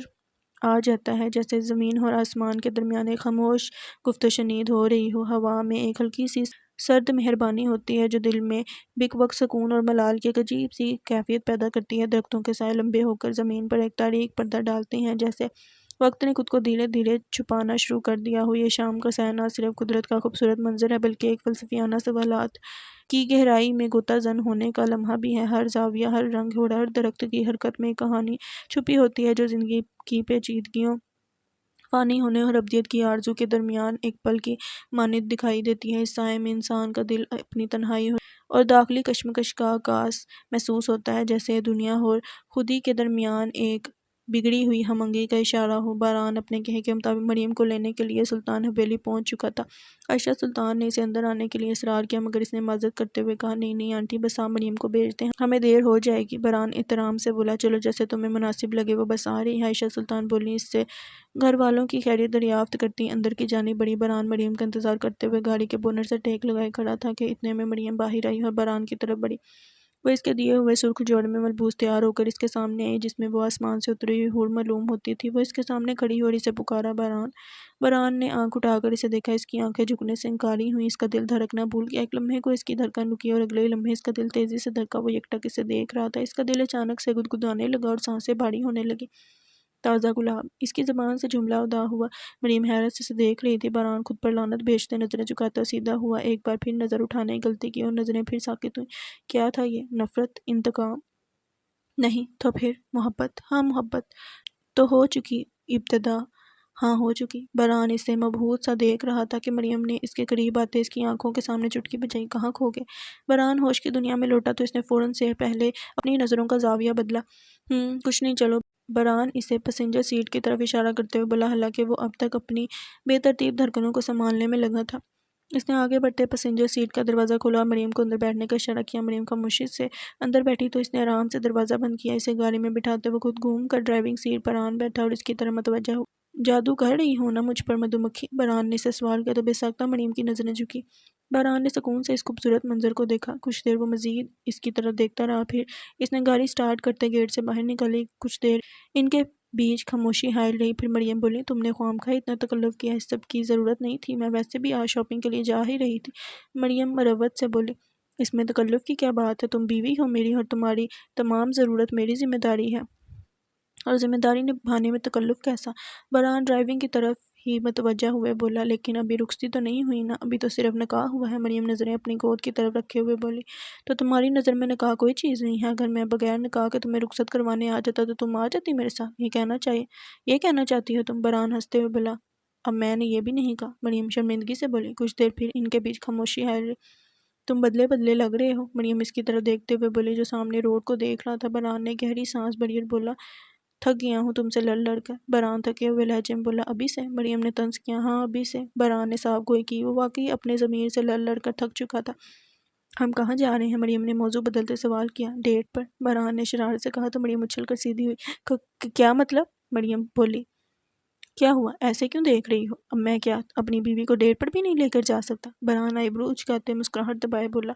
Speaker 1: آ جاتا ہے، جیسے زمین اور آسمان کے درمیان ایک خاموش گفت و شنید ہو رہی ہو۔ ہوا میں ایک ہلکی سی سرد مہربانی ہوتی ہے جو دل میں بک وقت سکون اور ملال کی ایک عجیب سی کیفیت پیدا کرتی ہے۔ درختوں کے سائے لمبے ہو کر زمین پر ایک تاریک پردہ ڈالتے ہیں، جیسے وقت نے خود کو دھیرے دھیرے چھپانا شروع کر دیا ہو۔ یہ شام کا سایہ نہ صرف قدرت کا خوبصورت منظر ہے بلکہ ایک فلسفیانہ سوالات کی گہرائی میں غوطہ زن ہونے کا لمحہ بھی ہے۔ ہر زاویہ، ہر رنگ اور ہر درخت کی حرکت میں ایک کہانی چھپی ہوتی ہے جو زندگی کی پیچیدگیوں، فانی ہونے اور ابدیت کی آرزو کے درمیان ایک پل کی مانند دکھائی دیتی ہے۔ اس سائے میں انسان کا دل اپنی تنہائی اور داخلی کشمکش کا عکاس محسوس ہوتا ہے، جیسے دنیا اور خودی کے درمیان ایک بگڑی ہوئی ہم آہنگی کا اشارہ ہو۔ باران اپنے کہے کے مطابق مریم کو لینے کے لیے سلطان حویلی پہنچ چکا تھا۔ عائشہ سلطان نے اسے اندر آنے کے لیے اصرار کیا مگر اس نے معذرت کرتے ہوئے کہا، نہیں آنٹی، بس آپ مریم کو بھیج دیں، ہمیں دیر ہو جائے گی۔ باران احترام سے بولا، چلو جیسے تمہیں مناسب لگے، وہ بس آ رہی ہے۔ عائشہ سلطان بولی، اس سے گھر والوں کی خیریت دریافت کرتی اندر کی جانب بڑھی۔ باران مریم کا انتظار کرتے ہوئے گاڑی کے بونٹ سے ٹیک لگائے کھڑا تھا کہ اتنے میں مریم باہر آئی اور باران کی طرف بڑھی۔ وہ اس کے دیے ہوئے سرخ جوڑے میں ملبوس تیار ہو کر اس کے سامنے آئی جس میں وہ آسمان سے اتری ہوئی حور معلوم ہوتی تھی۔ وہ اس کے سامنے کھڑی ہوئی اور اسے پکارا، باران۔ باران نے آنکھ اٹھا کر اسے دیکھا۔ اس کی آنکھیں جھکنے سے انکاری ہوئیں۔ اس کا دل دھڑکنا بھول گیا۔ ایک لمحے کو اس کی دھڑکن رکی اور اگلے ہی لمحے اس کا دل تیزی سے دھڑکا۔ وہ یکٹک اسے دیکھ رہا تھا۔ اس کا دل اچانک سے گدگدانے لگا اور سانسیں بھاری ہونے لگیں۔ تازہ گلاب، اس کی زبان سے جملہ ادا ہوا۔ مریم حیرت سے اسے دیکھ رہی تھی۔ باران خود پر لعنت بھیجتے نظریں جھکاتا سیدھا ہوا۔ ایک بار پھر نظر اٹھانے کی غلطی کی اور نظریں پھر ساکت ہوئیں۔ کیا تھا یہ؟ نفرت؟ انتقام؟ نہیں تو پھر محبت؟ ہاں، محبت تو ہو چکی، ابتدا ہاں ہو چکی۔ باران اسے مبہوت سا دیکھ رہا تھا کہ مریم نے اس کے قریب آتے اس کی آنکھوں کے سامنے چٹکی بجائی۔ کہاں کھو گئے؟ باران ہوش کی دنیا میں لوٹا تو اس نے فوراً سے پہلے اپنی نظروں کا زاویہ بدلا۔ کچھ نہیں، چلو۔ باران اسے پیسنجر سیٹ کی طرف اشارہ کرتے ہوئے بولا، حالانکہ وہ اب تک اپنی بے ترتیب دھڑکنوں کو سنبھالنے میں لگا تھا۔ اس نے آگے بڑھتے پیسنجر سیٹ کا دروازہ کھولا اور مریم کو اندر بیٹھنے کا اشارہ کیا۔ مریم خاموشی سے اندر بیٹھی تو اس نے آرام سے دروازہ بند کیا۔ اسے گاڑی میں بٹھاتے ہوئے خود گھوم کر ڈرائیونگ سیٹ پر آن بیٹھا اور اس کی طرف متوجہ ہوا۔ جادو کر رہی ہو نا مجھ پر مدھو مکھی؟ باران نے اسے سوال کیا تو بے ساختہ مریم کی نظریں جھکی۔ باران نے سکون سے اس خوبصورت منظر کو دیکھا۔ کچھ دیر وہ مزید اس کی طرف دیکھتا رہا، پھر اس نے گاڑی سٹارٹ کرتے گیٹ سے باہر نکالی۔ کچھ دیر ان کے بیچ خاموشی حائل رہی، پھر مریم بولی، تم نے خواہ اتنا تکلف کیا، اس سب کی ضرورت نہیں تھی، میں ویسے بھی آج شاپنگ کے لیے جا ہی رہی تھی۔ مریم مروت سے بولی، اس میں تکلف کی کیا بات ہے؟ تم بیوی ہو میری اور تمہاری تمام ضرورت میری ذمہ داری ہے، اور ذمہ داری نبھانے میں تکلف کیسا؟ باران ڈرائیونگ کی طرف ہی متوجہ ہوئے بولا، لیکن ابھی رخصتی تو نہیں ہوئی نا، ابھی تو صرف نکاح ہوا ہے۔ مریم نظریں اپنی گود کی طرف رکھے ہوئے بولی، تو تمہاری نظر میں نکاح کوئی چیز نہیں ہے؟ اگر میں بغیر نکاح کے تمہیں رخصت کروانے آ جاتا تو تم آ جاتی میرے ساتھ؟ یہ کہنا چاہتی ہو تم؟ باران ہنستے ہوئے بولا، اب میں نے یہ بھی نہیں کہا۔ مریم شرمندگی سے بولی۔ کچھ دیر پھر ان کے بیچ خاموشی حائل رہی۔ تم بدلے بدلے لگ رہے ہو، مریم اس کی طرف دیکھتے ہوئے بولی جو سامنے روڈ کو دیکھ رہا تھا۔ باران نے گہری سانس بھری اور بولا، تھک گیا ہوں تم سے لڑ کر۔ باران تھکے ہوئے لہجے میں بولا، ابھی سے؟ مریم نے طنز کیا، ہاں ابھی سے۔ باران نے صاف گوئی کی، وہ واقعی اپنے ضمیر سے لڑ کر تھک چکا تھا۔ ہم کہاں جا رہے ہیں؟ مریم نے موضوع بدلتے سوال کیا۔ ڈیٹ پر، بہران نے شرارت سے کہا تو مریم اچھل کر سیدھی ہوئی۔ کیا مطلب؟ مریم بولی۔ کیا ہوا؟ ایسے کیوں دیکھ رہی ہو؟ اب میں کیا اپنی بیوی کو ڈیٹ پر بھی نہیں لے کر جا سکتا؟ بہران آئی برو اچکاتے مسکراہٹ دبائے بولا۔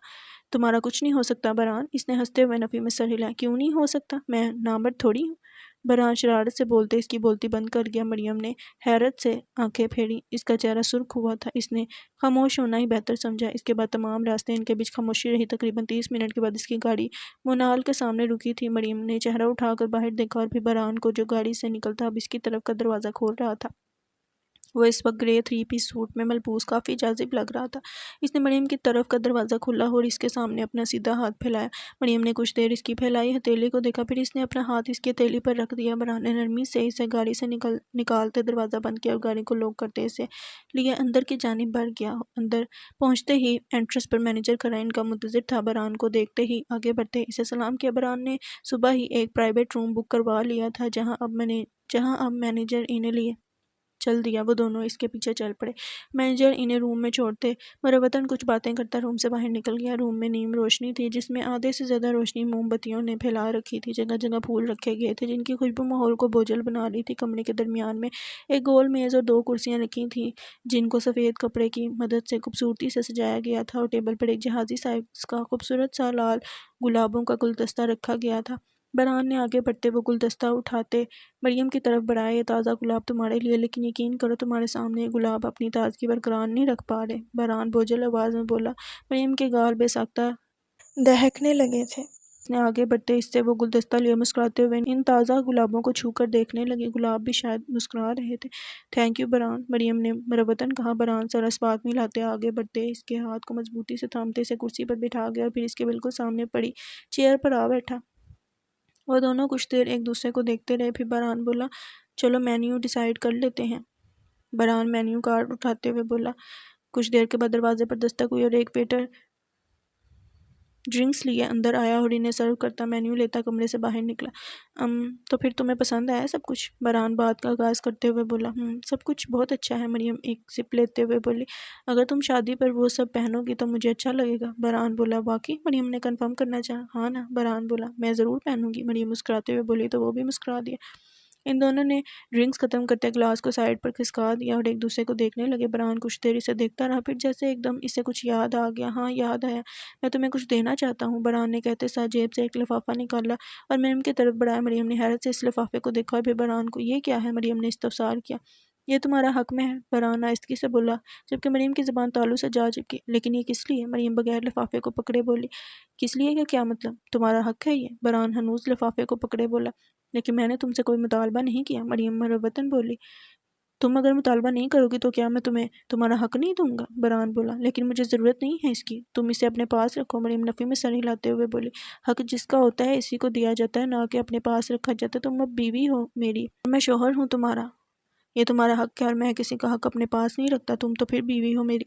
Speaker 1: تمہارا کچھ نہیں ہو سکتا بہران، اس نے ہنستے ہوئے نفی میں سر ہلایا۔ کیوں نہیں ہو سکتا؟ میں نامرد تھوڑی ہوں۔ بہران شرارت سے بولتے اس کی بولتی بند کر گیا۔ مریم نے حیرت سے آنکھیں پھیری، اس کا چہرہ سرخ ہوا تھا۔ اس نے خاموش ہونا ہی بہتر سمجھا۔ اس کے بعد تمام راستے ان کے بیچ خاموشی رہی۔ تقریباً 30 منٹ کے بعد اس کی گاڑی مونال کے سامنے رکی تھی۔ مریم نے چہرہ اٹھا کر باہر دیکھا اور پھر بہران کو جو گاڑی سے نکلتا اب اس کی طرف کا دروازہ کھول رہا تھا۔ وہ اس وقت گرے 3 پیس سوٹ میں ملبوس کافی جاذب لگ رہا تھا۔ اس نے مریم کی طرف کا دروازہ کھولا اور اس کے سامنے اپنا سیدھا ہاتھ پھیلایا۔ مریم نے کچھ دیر اس کی پھیلائی ہتھیلی کو دیکھا، پھر اس نے اپنا ہاتھ اس کی ہتھیلی پر رکھ دیا۔ بہران نے نرمی سے اسے گاڑی سے نکالتے دروازہ بند کیا اور گاڑی کو لاک کرتے اسے لیے اندر کی جانب بڑھ گیا۔ اندر پہنچتے ہی انٹرس پر مینیجر کھڑا ان کا منتظر تھا۔ بہران کو دیکھتے ہی آگے بڑھتے اسے سلام کیا۔ بہران نے صبح ہی ایک پرائیویٹ روم بک کروا لیا تھا جہاں اب مینیجر انہیں لیے چل دیا۔ وہ دونوں اس کے پیچھے چل پڑے۔ مینیجر انہیں روم میں چھوڑتے مروتاً کچھ باتیں کرتا روم سے باہر نکل گیا۔ روم میں نیم روشنی تھی جس میں آدھے سے زیادہ روشنی موم بتیوں نے پھیلا رکھی تھی۔ جگہ جگہ پھول رکھے گئے تھے جن کی خوشبو ماحول کو بوجھل بنا رہی تھی۔ کمرے کے درمیان میں ایک گول میز اور 2 کرسیاں رکھی تھیں جن کو سفید کپڑے کی مدد سے خوبصورتی سے سجایا گیا تھا اور ٹیبل پر ایک جہازی سائز کا خوبصورت سا لال گلابوں کا گلدستہ رکھا گیا تھا۔ بہران نے آگے بڑھتے وہ گلدستہ اٹھاتے مریم کی طرف بڑھایا۔ یہ تازہ گلاب تمہارے لیے، لیکن یقین کرو تمہارے سامنے یہ گلاب اپنی تازگی برقرار نہیں رکھ پا رہے۔ بہران بوجھل آواز میں بولا۔ مریم کے گال بے ساختہ دہکنے لگے تھے۔ اس نے آگے بڑھتے اس سے وہ گلدستہ لیا، مسکراتے ہوئے ان تازہ گلابوں کو چھو کر دیکھنے لگی۔ گلاب بھی شاید مسکرا رہے تھے۔ تھینک یو بہران، مریم نے مروتاً کہا۔ بہران سرس بات ملاتے آگے بڑھتے اس کے ہاتھ کو مضبوطی سے تھامتے اسے کرسی پر بٹھا گیا اور پھر اس کے بالکل سامنے پڑی چیئر پر آ بیٹھا۔ وہ دونوں کچھ دیر ایک دوسرے کو دیکھتے رہے، پھر بہران بولا، چلو مینیو ڈیسائیڈ کر لیتے ہیں۔ بہران مینیو کارڈ اٹھاتے ہوئے بولا۔ کچھ دیر کے بعد دروازے پر دستک ہوئی اور ایک ویٹر ڈرنکس لیے اندر آیا اور انہیں سرو کرتا مینیو لیتا کمرے سے باہر نکلا۔ تو پھر تمہیں پسند آیا سب کچھ؟ بہران بات کا آغاز کرتے ہوئے بولا۔ سب کچھ بہت اچھا ہے، مریم ایک سپ لیتے ہوئے بولی۔ اگر تم شادی پر وہ سب پہنو گی تو مجھے اچھا لگے گا۔ بہران بولا۔ واقعی؟ مریم نے کنفرم کرنا چاہا۔ ہاں نا؟ بہران بولا۔ میں ضرور پہنوں گی، مریم مسکراتے ہوئے بولی تو وہ بھی مسکرا دیا۔ ان دونوں نے ڈرنکس ختم کرتے گلاس کو سائڈ پر کھسکا دیا اور ایک دوسرے کو دیکھنے لگے۔ بہران کچھ دیر اسے دیکھتا رہا، پھر جیسے ایک دم اسے کچھ یاد آ گیا۔ ہاں یاد آیا، میں تمہیں کچھ دینا چاہتا ہوں، بہران نے کہتے ساتھ جیب سے ایک لفافہ نکالا اور مریم کی طرف بڑھایا۔ مریم نے حیرت سے اس لفافے کو دیکھا اور پھر بہران کو۔ یہ کیا ہے؟ مریم نے استفسار کیا۔ یہ تمہارا حق میں ہے، بہران آہستگی سے بولا جبکہ مریم کی زبان تالو سے جا چکی۔ لیکن یہ کس لیے؟ مریم بغیر لفافے کو پکڑے بولی۔ کس لیے کا کیا مطلب؟ تمہارا حق ہے یہ، بہران ہنوز لفافے کو پکڑے بولا۔ لیکن میں نے تم سے کوئی مطالبہ نہیں کیا، مریم مروتاً بولی۔ تم اگر مطالبہ نہیں کرو گی تو کیا میں تمہیں تمہارا حق نہیں دوں گا؟ بہران بولا۔ لیکن مجھے ضرورت نہیں ہے اس کی، تم اسے اپنے پاس رکھو، مریم نفی میں سر ہلاتے ہوئے بولی۔ حق جس کا ہوتا ہے اسی کو دیا جاتا ہے، نہ کہ اپنے پاس رکھا جاتا ہے۔ تم اب بیوی ہو میری اور میں شوہر ہوں تمہارا، یہ تمہارا حق ہے اور میں کسی کا حق اپنے پاس نہیں رکھتا۔ تم تو پھر بیوی ہو میری۔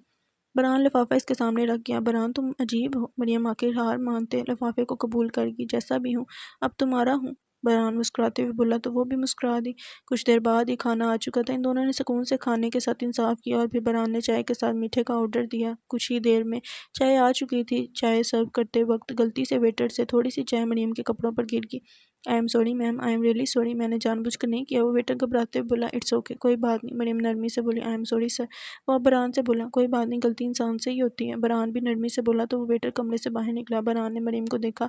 Speaker 1: بہران لفافہ اس کے سامنے رکھ گیا۔ بہران تم عجیب ہو، مریم آخر ہار مانتے لفافے کو قبول کر گی۔ جیسا بھی ہوں اب تمہارا ہوں، بہران مسکراتے ہوئے بولا تو وہ بھی مسکرا دی۔ کچھ دیر بعد ہی کھانا آ چکا تھا۔ ان دونوں نے سکون سے کھانے کے ساتھ انصاف کیا اور پھر بہران نے چائے کے ساتھ میٹھے کا آرڈر دیا۔ کچھ ہی دیر میں چائے آ چکی تھی۔ چائے سرو کرتے وقت غلطی سے ویٹر سے تھوڑی سی چائے مریم کے کپڑوں پر گر گئی۔ I am sorry ma'am, I am really sorry, میں نے جان بوجھ کر نہیں کیا، وہ ویٹر گھبراتے ہوئے بولا۔ اٹس اوکے، کوئی بات نہیں، مریم نرمی سے بولی۔ آئی ایم سوری سر، وہ اب بہران سے بولا۔ کوئی بات نہیں، غلطی انسان سے ہی ہوتی ہے، بہران بھی نرمی سے بولا تو وہ ویٹر کمرے سے باہر نکلا۔ بہران نے مریم کو دیکھا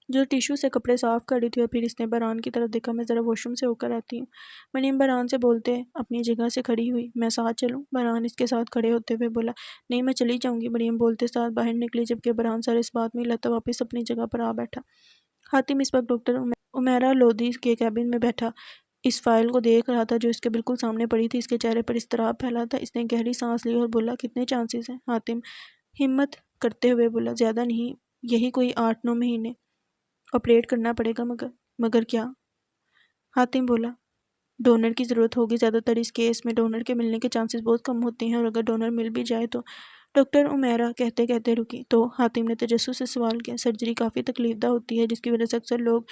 Speaker 1: جو ٹیشو سے کپڑے صاف کر رہی تھی اور پھر اس نے بہران کی طرف دیکھا۔ میں ذرا واش روم سے ہو کر آتی ہوں، مریم بہران سے بولتے اپنی جگہ سے کھڑی ہوئی۔ میں ساتھ چلوں؟ بہران اس کے ساتھ کھڑے ہوتے ہوئے بولا۔ نہیں میں چلی جاؤں گی، مریم بولتے ساتھ باہر نکلی جبکہ بہران سر اس بات میں لتا واپس اپنی جگہ پر آ بیٹھا۔ حاتم اس وقت ڈاکٹر عمیرہ لودھی کے کیبن میں بیٹھا اس فائل کو دیکھ رہا تھا جو اس کے بالکل سامنے پڑی تھی۔ اس کے چہرے پر اضطراب پھیلا تھا۔ اس نے گہری سانس لی اور بولا، کتنے چانسز ہیں؟ حاتم ہمت کرتے ہوئے بولا، زیادہ نہیں، یہی کوئی 8-9 مہینے آپریٹ کرنا پڑے گا۔ مگر کیا؟ حاتم بولا، ڈونر کی ضرورت ہوگی، زیادہ تر اس کیس میں ڈونر کے ملنے کے چانسز بہت کم ہوتے ہیں اور اگر ڈونر مل بھی جائے تو ڈاکٹر عمیرہ کہتے کہتے رکی۔ تو حاتم نے تجسس سے سوال کیا۔ سرجری کافی تکلیف دہ ہوتی ہے جس کی وجہ سے اکثر لوگ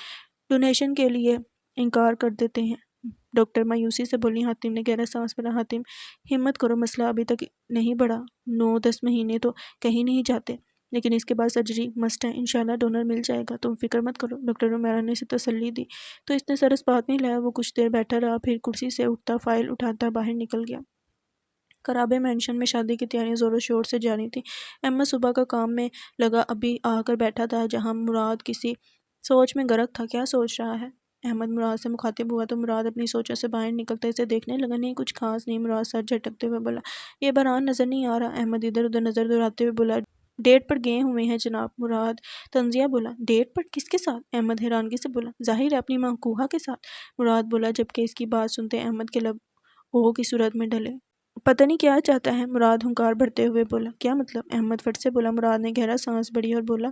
Speaker 1: ڈونیشن کے لیے انکار کر دیتے ہیں، ڈاکٹر مایوسی سے بولی۔ حاتم نے گہرا سانس بھرا۔ حاتم ہمت کرو، مسئلہ ابھی تک نہیں بڑھا، 9-10 مہینے تو کہیں نہیں جاتے، لیکن اس کے بعد سرجری مسٹ ہے، انشاءاللہ ڈونر مل جائے گا، تم فکر مت کرو، ڈاکٹر عمیرہ نے اسے تسلی دی۔ تو اس نے سر اس بات میں ہلایا، وہ کچھ دیر بیٹھا رہا، پھر کرسی سے اٹھتا، فائل اٹھاتا باہر نکل گیا۔ کرابے مینشن میں شادی کی تیاریاں زور و شور سے جاری تھیں۔ احمد صبح کا کام میں لگا ابھی آ کر بیٹھا تھا جہاں مراد کسی سوچ میں غرق تھا۔ کیا سوچ رہا ہے؟ احمد مراد سے مخاطب ہوا تو مراد اپنی سوچوں سے باہر نکلتا اسے دیکھنے لگا۔ نہیں کچھ خاص نہیں، مراد سر جھٹکتے ہوئے بولا۔ یہ بحران نظر نہیں آ رہا؟ احمد ادھر ادھر نظر دوڑاتے ہوئے بولا۔ ڈیٹ پر گئے ہوئے ہیں جناب۔ مراد تنزیہ بولا۔ ڈیٹ پر؟ کس کے ساتھ؟ احمد حیرانگی سے بولا۔ ظاہر ہے اپنی منقوہہ کے ساتھ، مراد بولا، جبکہ اس کی بات سنتے احمد کے لب او کی صورت میں ڈھلے۔ پتہ نہیں کیا چاہتا ہے، مراد ہنکار بھرتے ہوئے بولا۔ کیا مطلب؟ احمد فٹ سے بولا۔ مراد نے گہرا سانس بھری اور بولا،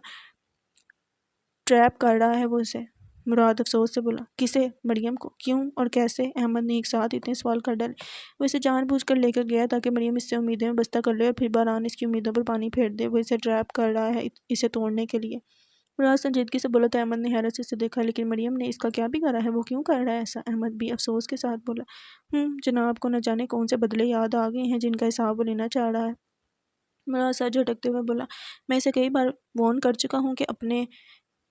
Speaker 1: ٹریپ کر رہا ہے وہ اسے۔ مراد افسوس سے بولا۔ کسے؟ مریم کو۔ کیوں اور کیسے؟ احمد نے ایک ساتھ اتنے سوال کر ڈالے۔ وہ اسے جان بوجھ کر لے کر گیا تاکہ مریم اس سے امیدیں وابستہ کر لے اور پھر بہرحان اس کی امیدوں پر پانی پھیر دے۔ وہ اسے ٹریپ کر رہا ہے اسے توڑنے کے لیے، مراد سنجیدگی سے بولا۔ تو احمد نے حیرت سے اسے دیکھا۔ لیکن مریم نے اس کا کیا بگاڑا ہے؟ وہ کیوں کر رہا ہے ایسا؟ احمد بھی افسوس کے ساتھ بولا۔ جناب کو نہ جانے کون سے بدلے یاد آ گئے ہیں جن کا حساب وہ لینا چاہ رہا ہے۔ مراد سر جھٹکتے ہوئے بولا۔ میں اسے کئی بار وارن کر چکا ہوں کہ اپنے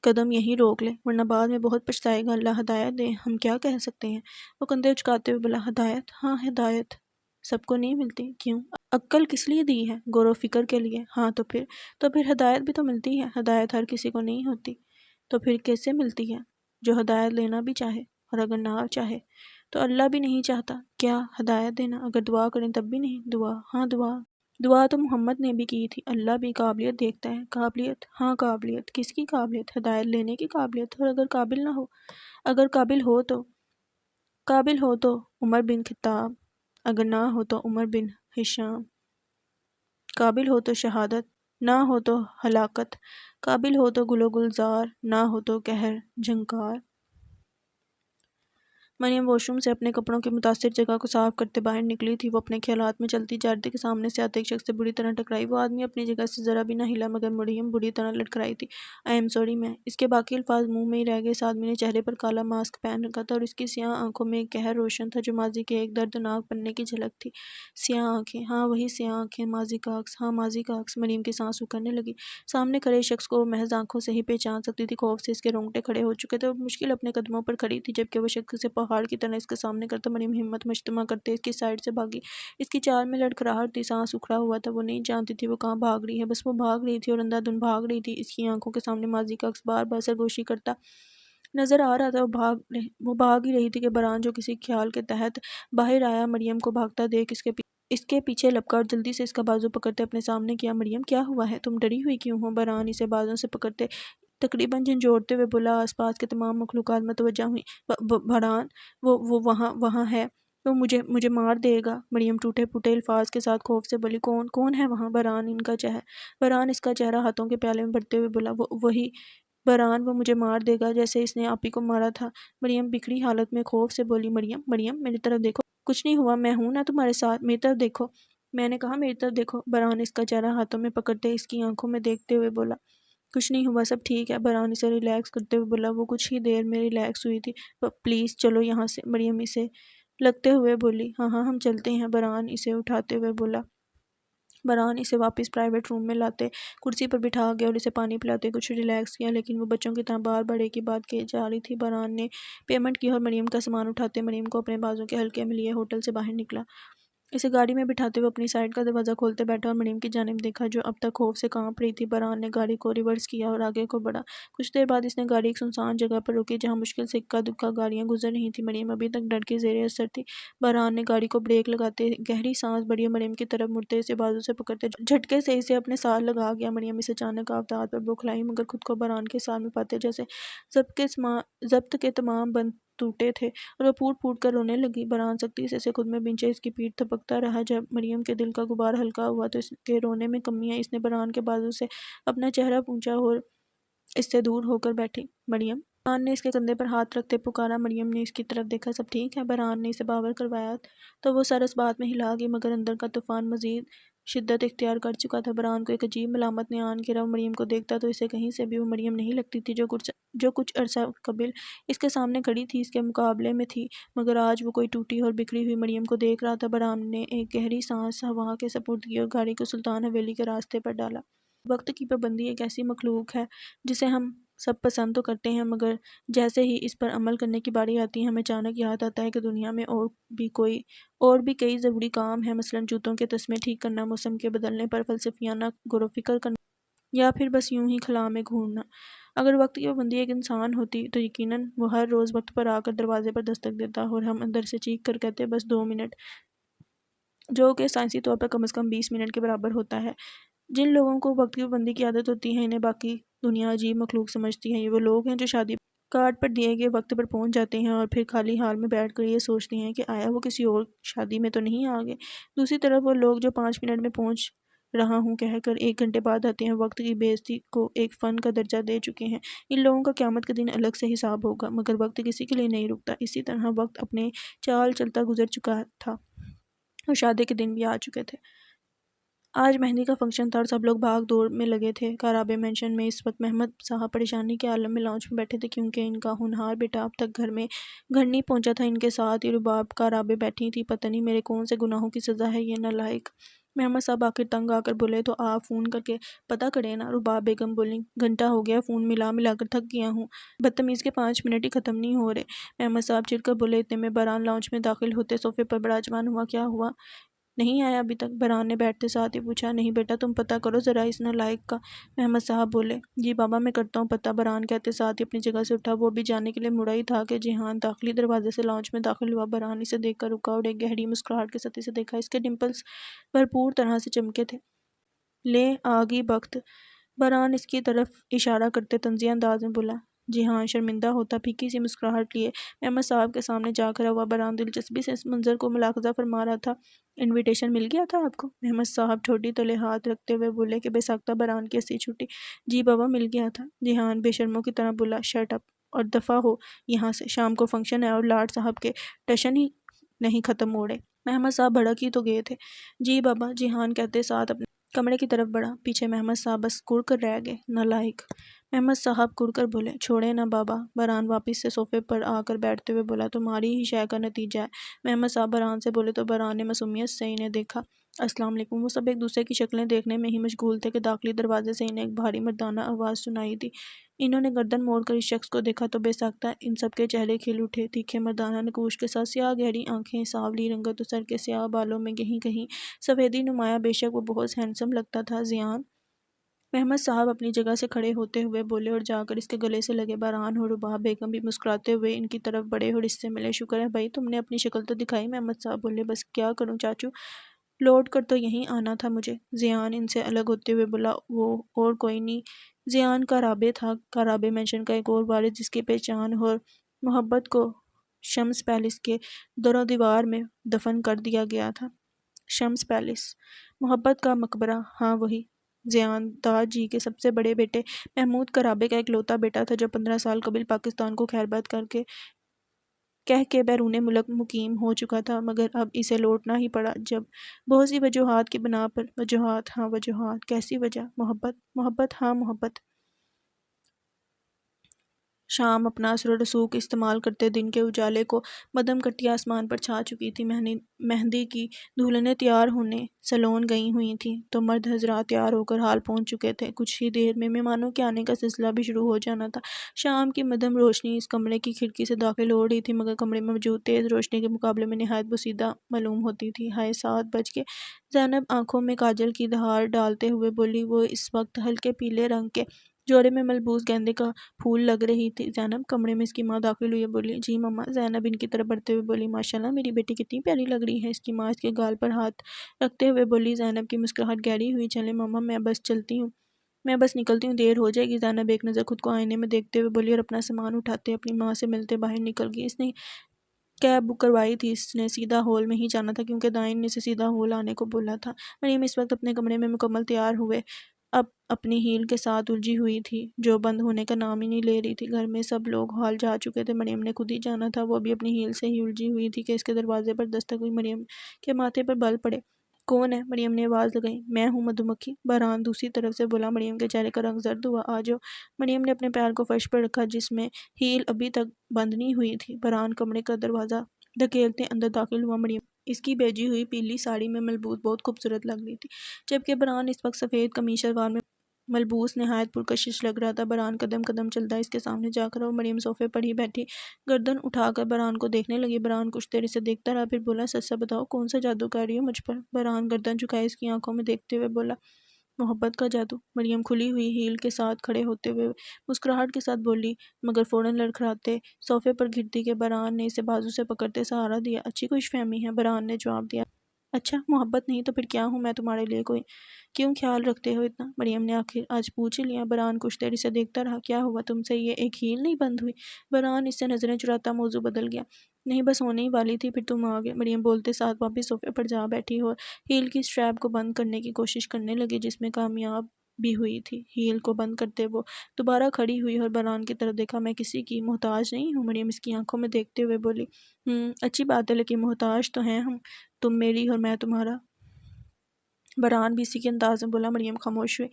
Speaker 1: قدم یہیں روک لے ورنہ بعد میں بہت پچھتائے گا۔ اللہ ہدایت دے، ہم کیا کہہ سکتے ہیں؟ وہ کندھے اچکاتے ہوئے بولا۔ ہدایت؟ ہاں ہدایت سب کو نہیں ملتی۔ کیوں؟ عقل کس لیے دی ہے؟ غور و فکر کے لیے۔ ہاں تو پھر ہدایت بھی تو ملتی ہے۔ ہدایت ہر کسی کو نہیں ہوتی۔ تو پھر کیسے ملتی ہے؟ جو ہدایت لینا بھی چاہے، اور اگر نہ چاہے تو اللہ بھی نہیں چاہتا کیا ہدایت دینا؟ اگر دعا کریں تب بھی نہیں؟ دعا؟ ہاں دعا تو محمد نے بھی کی تھی۔ اللہ بھی قابلیت دیکھتا ہے۔ قابلیت؟ ہاں قابلیت۔ کس کی قابلیت؟ ہدایت لینے کی قابلیت۔ اور اگر قابل نہ ہو؟ اگر قابل ہو تو عمر بن خطاب، اگر نہ ہو تو عمر بن ہشام۔ قابل ہو تو شہادت، نہ ہو تو ہلاکت۔ قابل ہو تو گل و گلزار، نہ ہو تو قہر جھنکار۔ مریم واش روم سے اپنے کپڑوں کی متاثر جگہ کو صاف کرتے باہر نکلی تھی۔ وہ اپنے خیالات میں چلتی جا رہی تھی کہ سامنے سے آتے ایک شخص سے بری طرح ٹکرائی۔ وہ آدمی اپنی جگہ سے ذرا بھی نہ ہلا مگر مریم بری طرح لڑکھڑائی تھی۔ آئی ایم سوری میں۔ اس کے باقی الفاظ منہ میں ہی رہ گئے۔ اس آدمی نے چہرے پر کالا ماسک پہن رکھا تھا اور اس کی سیاہ آنکھوں میں ایک قہر روشن تھا جو ماضی کے ایک دردناک پننے کی جھلک تھی۔ سیاہ آنکھیں، ہاں وہی سیاہ آنکھیں، ماضی کا عکس، ہاں ماضی کا عکس۔ مریم کی سانس اکھڑنے لگی۔ سامنے کھڑے شخص کو وہ محض آنکھوں سے ہی پہچان سکتی تھی۔ خوف سے اس کے رونگٹے کھڑے ہو چکے تھے۔ وہ مشکل اپنے قدموں پر کھڑی تھی جبکہ وہ شخص اسے پہاڑ کی طرح اس کے سامنے کرتا۔ مریم ہمت مجتمع کرتے اس کی سائیڈ سے بھاگی۔ اس کی چال میں لڑکھڑاہٹ تھی، سانس اکھڑا ہوا تھا۔ وہ نہیں جانتی تھی وہ کہاں بھاگ رہی ہے، بس وہ بھاگ رہی تھی اور اندھا دھند بھاگ رہی تھی۔ اس کی آنکھوں کے سامنے ماضی کا عکس بار بار سرگوشی کرتا نظر آ رہا تھا۔ وہ بھاگ ہی رہی تھی کہ بحران جو کسی خیال کے تحت باہر آیا، مریم کو بھاگتا دیکھ اس کے پیچھے لپکا اور جلدی سے اس کا بازو پکڑتے اپنے سامنے کیا۔ مریم کیا ہوا ہے؟ تم ڈری ہوئی کیوں ہو؟ بحران اسے بازوں سے پکڑتے تقریباً جھنجھوڑتے ہوئے بولا۔ آس پاس کے تمام مخلوقات متوجہ ہوئیں۔ بحران وہ وہاں ہے، وہ مجھے مار دے گا۔ مریم ٹوٹے پھوٹے الفاظ کے ساتھ خوف سے بولی۔ کون ہے وہاں؟ بحران اس کا چہرہ ہاتھوں کے پیالے میں بھرتے ہوئے بولا۔ وہی بحران، وہ مجھے مار دے گا جیسے اس نے آپ ہی کو مارا تھا۔ مریم بکھری حالت میں خوف سے بولی۔ مریم میری طرف دیکھو، کچھ نہیں ہوا، میں ہوں نا تمہارے ساتھ، میری طرف دیکھو، میں نے کہا میری طرف دیکھو۔ بحران اس کا چہرہ ہاتھوں میں پکڑتے اس کی آنکھوں میں دیکھتے ہوئے بولا۔ کچھ نہیں ہوا، سب ٹھیک ہے۔ بحران اسے ریلیکس کرتے ہوئے بولا۔ وہ کچھ ہی دیر میں ریلیکس ہوئی تھی۔ پلیز چلو یہاں سے، مریم اسے لگتے ہوئے بولی۔ ہاں ہم چلتے ہیں، بحران اسے اٹھاتے ہوئے بولا۔ بحران اسے واپس پرائیویٹ روم میں لاتے کرسی پر بٹھا گیا اور اسے پانی پلاتے کچھ ریلیکس کیا، لیکن وہ بچوں کی طرح بار بار ایک ہی بات کہی جا رہی تھی۔ بحران نے پیمنٹ کی اور مریم کا سامان اٹھاتے مریم کو اپنے بازوں کے حلقے میں لیے ہوٹل سے باہر نکلا۔ اسے گاڑی میں بٹھاتے ہوئے اپنی سائیڈ کا دروازہ کھولتے بیٹھا اور مریم کی جانب دیکھا جو اب تک خوف سے کانپ رہی تھی۔ بحران نے گاڑی کو ریورس کیا اور آگے کو بڑھا۔ کچھ دیر بعد اس نے گاڑی ایک سنسان جگہ پر روکی جہاں مشکل سے اکا دکا گاڑیاں گزر رہی تھیں۔ مریم ابھی تک ڈر کے زیر اثر تھی۔ بحران نے گاڑی کو بریک لگاتے گہری سانس بھری اور مریم کی طرف مڑتے اسے بازو سے پکڑتے جھٹکے سے اسے اپنے ساتھ لگا گیا۔ مریم اسے اچانک آفتاب پر بوکھلائی مگر خود کو بحران کے ساتھ میں پاتے جیسے ضبط کے تمام بند ٹوٹے تھے اور وہ پھوٹ پھوٹ کر رونے لگی۔ بحران سختی سے اسے خود میں بنچے اس کی پیٹھ تھپکتا رہا۔ جب مریم کے دل کا غبار ہلکا ہوا تو اس کے رونے میں کمی آئی۔ اس نے بحران کے بازو سے اپنا چہرہ پونچھا اور اس سے دور ہو کر بیٹھی۔ مریم! بحران نے اس کے کندھے پر ہاتھ رکھتے پکارا۔ مریم نے اس کی طرف دیکھا۔ سب ٹھیک ہے؟ بحران نے اسے باور کروایا تو وہ سر اس بات میں ہلا گئی مگر اندر کا طوفان مزید شدت اختیار کر چکا تھا۔ بحران کو ایک عجیب ملامت نے آن گھیرا۔ وہ مریم کو دیکھتا تو اسے کہیں سے بھی وہ مریم نہیں لگتی تھی جو کچھ عرصہ قبل اس کے سامنے کھڑی تھی، اس کے مقابلے میں تھی، مگر آج وہ کوئی ٹوٹی اور بکھری ہوئی مریم کو دیکھ رہا تھا۔ بحران نے ایک گہری سانس ہوا کے سپرد کی اور گاڑی کو سلطان حویلی کے راستے پر ڈالا۔ وقت کی پابندی ایک ایسی مخلوق ہے جسے ہم سب پسند تو کرتے ہیں، مگر جیسے ہی اس پر عمل کرنے کی باری آتی ہے ہمیں اچانک یاد آتا ہے کہ دنیا میں اور بھی کئی ضروری کام ہیں، مثلا جوتوں کے تسمے ٹھیک کرنا، موسم کے بدلنے پر فلسفیانہ غور و فکر کرنا، یا پھر بس یوں ہی خلا میں گھومنا۔ اگر وقت کی پابندی ایک انسان ہوتی تو یقیناً وہ ہر روز وقت پر آ کر دروازے پر دستک دیتا اور ہم اندر سے چیخ کر کہتے بس 2 منٹ، جو کہ سائنسی طور پر کم از کم 20 منٹ کے برابر ہوتا ہے۔ جن لوگوں کو وقت کی پابندی کی عادت ہوتی ہے انہیں باقی دنیا عجیب مخلوق سمجھتی ہے۔ یہ وہ لوگ ہیں جو شادی کارڈ پر دیے گئے وقت پر پہنچ جاتے ہیں اور پھر خالی حال میں بیٹھ کر یہ سوچتے ہیں کہ آیا وہ کسی اور شادی میں تو نہیں آ گئے۔ دوسری طرف وہ لوگ جو 5 منٹ میں پہنچ رہا ہوں کہہ کر 1 گھنٹے بعد آتے ہیں، وقت کی بے عزتی کو ایک فن کا درجہ دے چکے ہیں۔ ان لوگوں کا قیامت کے دن الگ سے حساب ہوگا، مگر وقت کسی کے لیے نہیں رکتا۔ اسی طرح وقت اپنے چال چلتا گزر چکا تھا اور شادی کے دن بھی آ چکے تھے۔ آج مہندی کا فنکشن تھا اور سب لوگ بھاگ دوڑ میں لگے تھے۔ کارابے مینشن میں اس وقت محمد صاحب پریشانی کے عالم میں لاؤنج میں بیٹھے تھے، کیونکہ ان کا ہونہار بیٹا اب تک گھر نہیں پہنچا تھا۔ ان کے ساتھ ہی رباب کارابے بیٹھی تھی۔ پتہ نہیں میرے کون سے گناہوں کی سزا ہے یہ نالائق، محمد صاحب آخر تنگ آ کر بولے۔ تو آپ فون کر کے پتہ کریں نا، رباب بیگم بولی۔ گھنٹہ ہو گیا فون ملا کر تھک گیا ہوں، بدتمیز کے 5 منٹ ہی ختم نہیں ہو رہے۔ محمد صاحب چڑھ کر بولے۔ اتنے میں برہان لاؤنج میں داخل ہوتے صوفے پر براجمان ہوا۔ کیا ہوا؟ نہیں آیا ابھی تک؟ برہان نے بیٹھتے ساتھ ہی پوچھا۔ نہیں بیٹا، تم پتہ کرو ذرا اس نالائق کا، محمد صاحب بولے۔ جی بابا میں کرتا ہوں پتہ، برہان کہتے ساتھ ہی اپنی جگہ سے اٹھا۔ وہ بھی جانے کے لیے مڑا ہی تھا کہ جیحان داخلی دروازے سے لاؤنج میں داخل ہوا۔ برہان اسے دیکھ کر رکا اور ایک گہری مسکراہٹ کے ساتھ اسے دیکھا۔ اس کے ڈمپلز بھرپور طرح سے چمکے تھے۔ لے آ گئی بخت، برہان اس کی طرف اشارہ کرتے طنزیہ انداز میں بولا۔ جیحان شرمندہ ہوتا پھیکی سی مسکراہٹ لیے محمد صاحب کے سامنے جا کھڑا ہوا۔ برہان دلچسپی سے اس منظر کو ملاحظہ فرما رہا تھا۔ انویٹیشن مل گیا تھا آپ کو؟ محمد صاحب ٹھوڈی تلے ہاتھ رکھتے ہوئے بولے کہ بے ساختہ برہان کی ہنسی چھوٹی۔ جی بابا مل گیا تھا، جیحان بے شرموں کی طرح بولا۔ شٹ اپ اور دفعہ ہو یہاں سے، شام کو فنکشن ہے اور لاٹ صاحب کے ٹشن ہی نہیں ختم ہو رہے۔ محمد صاحب بھڑک ہی تو گئے تھے۔ جی بابا، جیحان کہتے ساتھ اپنے کمرے کی طرف بڑھا۔ پیچھے محمد صاحب بس کڑ کر رہ گئے۔ نالائق، محمد صاحب کڑ کر بولے۔ چھوڑے نا بابا، برہان واپس سے صوفے پر آ کر بیٹھتے ہوئے بولا۔ تمہاری ہی شے کا نتیجہ ہے، محمد صاحب برہان سے بولے۔ تو برہان نے معصومیت سے انہیں دیکھا۔ السلام علیکم۔ وہ سب ایک دوسرے کی شکلیں دیکھنے میں ہی مشغول تھے کہ داخلی دروازے سے انہیں ایک بھاری مردانہ آواز سنائی دی۔ انہوں نے گردن موڑ کر اس شخص کو دیکھا تو بے ساختہ ان سب کے چہرے کھل اٹھے۔ تیکھے مردانہ نقوش کے ساتھ سیاہ گہری آنکھیں، سانولی رنگت اور سر کے سیاہ بالوں میں کہیں کہیں سفیدی نمایاں۔ بے شک وہ بہت ہینڈسم لگتا تھا۔ زیان، محمد صاحب اپنی جگہ سے کھڑے ہوتے ہوئے بولے اور جا کر اس کے گلے سے لگے۔ برہان اور رباب بیگم بھی مسکراتے ہوئے ان کی طرف بڑھے اور اس سے ملے۔ شکر ہے بھائی تم نے اپنی شکل تو دکھائی، محمد صاحب بولے۔ بس کیا کروں چاچو، لوٹ کر تو یہیں آنا تھا مجھے، زیان ان سے الگ ہوتے ہوئے بولا۔ وہ اور کوئی نہیں، زیان کارابے تھا، کارابے مینشن کا ایک اور وارث جس کی پہچان اور محبت کو شمس پیلس کے در و دیوار میں دفن کر دیا گیا تھا۔ شمس پیلس، محبت کا مقبرہ، ہاں وہی۔ زیان داد جی کے سب سے بڑے بیٹے محمود کارابے کا اکلوتا بیٹا تھا، جو 15 سال قبل پاکستان کو خیرباد کہہ کے بیرون ملک مقیم ہو چکا تھا، مگر اب اسے لوٹنا ہی پڑا جب بہت سی وجوہات کی بنا پر۔ وجوہات؟ ہاں وجوہات۔ کیسی وجہ؟ محبت، ہاں محبت۔ شام اپنا اثر و رسوخ استعمال کرتے دن کے اجالے کو مدھم کرتی آسمان پر چھا چکی تھی۔ مہندی کی دلہنیں تیار ہونے سیلون گئی ہوئی تھیں تو مرد حضرات تیار ہو کر ہال پہنچ چکے تھے۔ کچھ ہی دیر میں مہمانوں کے آنے کا سلسلہ بھی شروع ہو جانا تھا۔ شام کی مدھم روشنی اس کمرے کی کھڑکی سے داخل ہو رہی تھی، مگر کمرے میں موجود تیز روشنی کے مقابلے میں نہایت بوسیدہ معلوم ہوتی تھی۔ ہائے 7 بج گئے، زینب آنکھوں میں کاجل کی دھار ڈالتے ہوئے بولی۔ وہ اس وقت ہلکے پیلے رنگ کے جوڑے میں ملبوس گیندے کا پھول لگ رہی تھی۔ زینب، کمرے میں اس کی ماں داخل ہوئی اور بولی۔ جی ماما، زینب ان کی طرف بڑھتے ہوئے بولی۔ ماشاءاللہ میری بیٹی کتنی پیاری لگ رہی ہے، اس کی ماں اس کے گال پر ہاتھ رکھتے ہوئے بولی۔ زینب کی مسکراہٹ گہری ہوئی۔ چلیں ماما، میں بس نکلتی ہوں، دیر ہو جائے گی۔ زینب ایک نظر خود کو آئینے میں دیکھتے ہوئے بولی اور اپنا سامان اٹھاتے اپنی ماں سے ملتے باہر نکل گئی۔ اس نے کیب بک کروائی تھی، اس نے سیدھا ہال میں ہی جانا تھا کیونکہ دائن نے اسے سیدھا ہال آنے کو بولا تھا۔ مریم اس وقت اپنے کمرے میں مکمل تیار ہوئے اب اپنی ہیل کے ساتھ الجھی ہوئی تھی جو بند ہونے کا نام ہی نہیں لے رہی تھی۔ گھر میں سب لوگ ہال جا چکے تھے، مریم نے خود ہی جانا تھا۔ وہ بھی اپنی ہیل سے ہی الجھی ہوئی تھی کہ اس کے دروازے پر دستک ہوئی۔ مریم کے ماتھے پر بل پڑے۔ کون ہے؟ مریم نے آواز لگائی۔ میں ہوں مدھو مکھی، برہان دوسری طرف سے بولا۔ مریم کے چہرے کا رنگ زرد ہوا۔ آ جاؤ۔ مریم نے اپنے پیر کو فرش پر رکھا جس میں ہیل ابھی تک بند نہیں ہوئی تھی۔ برہان کمرے کا دروازہ دھکیلتے اندر داخل ہوا۔ مریم اس کی بھیجی ہوئی پیلی ساڑی میں ملبوس بہت خوبصورت لگ رہی تھی، جبکہ برہان اس وقت سفید قمیص شلوار میں ملبوس نہایت پرکشش لگ رہا تھا۔ برہان قدم قدم چلتا اس کے سامنے جا کر اور مریم صوفے پر ہی بیٹھی گردن اٹھا کر برہان کو دیکھنے لگی۔ برہان کچھ دیر اسے دیکھتا رہا، پھر بولا، سچ سچ بتاؤ، کون سا جادو کر رہی ہو مجھ پر؟ برہان گردن جھکائے اس کی آنکھوں میں دیکھتے ہوئے بولا، محبت کا جادو۔ مریم کھلی ہوئی ہیل کے ساتھ کھڑے ہوتے ہوئے مسکراہٹ کے ساتھ بولی، مگر فوراً لڑکھڑاتے صوفے پر گرتی کہ برہان نے اسے بازو سے پکڑتے سہارا دیا۔ اچھی خوش فہمی ہے، برہان نے جواب دیا۔ اچھا، محبت نہیں تو پھر کیا ہوں میں تمہارے لیے؟ کوئی کیوں خیال رکھتے ہو اتنا؟ مریم نے آخر آج پوچھ ہی لیا۔ برہان کچھ دیر اسے دیکھتا رہا۔ کیا ہوا، تم سے یہ ایک ہیل نہیں بند ہوئی؟ برہان اس سے نظریں چراتا موضوع بدل گیا۔ نہیں، بس ہونے ہی والی تھی، پھر تم آ گئے۔ مریم بولتے ساتھ واپس صوفے پر جا بیٹھی اور ہیل کی اسٹریپ کو بند کرنے کی کوشش کرنے لگی، جس میں کامیاب بھی ہوئی تھی۔ ہیل کو بند کرتے وہ دوبارہ کھڑی ہوئی اور برہان کی طرف دیکھا۔ میں کسی کی محتاج نہیں ہوں، مریم اس کی آنکھوں میں دیکھتے ہوئے بولی۔ اچھی بات ہے، لیکن محتاج تو ہیں ہم، تم میری اور میں تمہارا۔ برہان بھی اسی کے انداز میں بولا۔ مریم خاموش ہوئی۔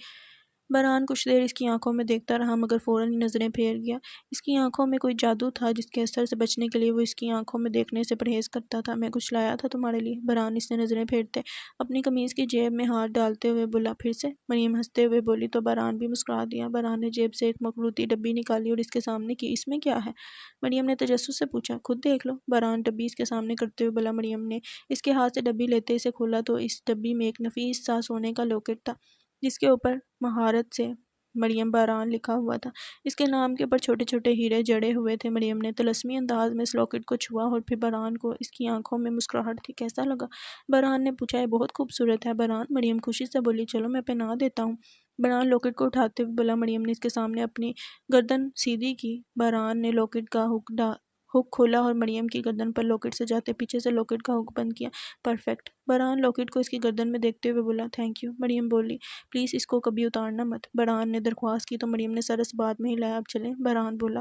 Speaker 1: برہان کچھ دیر اس کی آنکھوں میں دیکھتا رہا، مگر فوراً ہی نظریں پھیر گیا۔ اس کی آنکھوں میں کوئی جادو تھا جس کے اثر سے بچنے کے لیے وہ اس کی آنکھوں میں دیکھنے سے پرہیز کرتا تھا۔ میں کچھ لایا تھا تمہارے لیے، برہان اس نے نظریں پھیرتے اپنی قمیض کی جیب میں ہاتھ ڈالتے ہوئے بولا۔ پھر سے؟ مریم ہنستے ہوئے بولی تو برہان بھی مسکرا دیا۔ برہان نے جیب سے ایک مخروطی ڈبی نکالی اور اس کے سامنے کی۔ اس میں کیا ہے؟ مریم نے تجسس سے پوچھا۔ خود دیکھ لو، برہان ڈبی اس کے سامنے کرتے ہوئے بولا۔ مریم نے اس کے ہاتھ سے ڈبی لیتے اسے کھولا تو اس ڈبی میں ایک نفیس سا سونے کا لاکٹ تھا، جس کے اوپر مہارت سے مریم باران لکھا ہوا تھا۔ اس کے نام کے اوپر چھوٹے چھوٹے ہیرے جڑے ہوئے تھے۔ مریم نے طلسمی انداز میں اس لاکٹ کو چھوا اور پھر برہان کو اس کی آنکھوں میں مسکراہٹ تھی۔ کیسا لگا؟ برہان نے پوچھا۔ یہ بہت خوبصورت ہے برہان، مریم خوشی سے بولی۔ چلو میں پہنا دیتا ہوں۔ برہان لاکٹ کو اٹھاتے ہوئے بولا۔ مریم نے اس کے سامنے اپنی گردن سیدھی کی۔ برہان نے لاکٹ کا ہک کھولا اور مریم کی گردن پر لاکٹ سجاتے پیچھے سے لاکٹ کا ہک بند کیا۔ پرفیکٹ۔ برہان لاکٹ کو اس کی گردن میں دیکھتے ہوئے بولا۔ Thank you. مریم بولی۔ پلیز اس کو کبھی اتارنا مت، برہان نے درخواست کی تو مریم نے سر اس بات میں ہلایا۔ اب چلیں؟ برہان بولا۔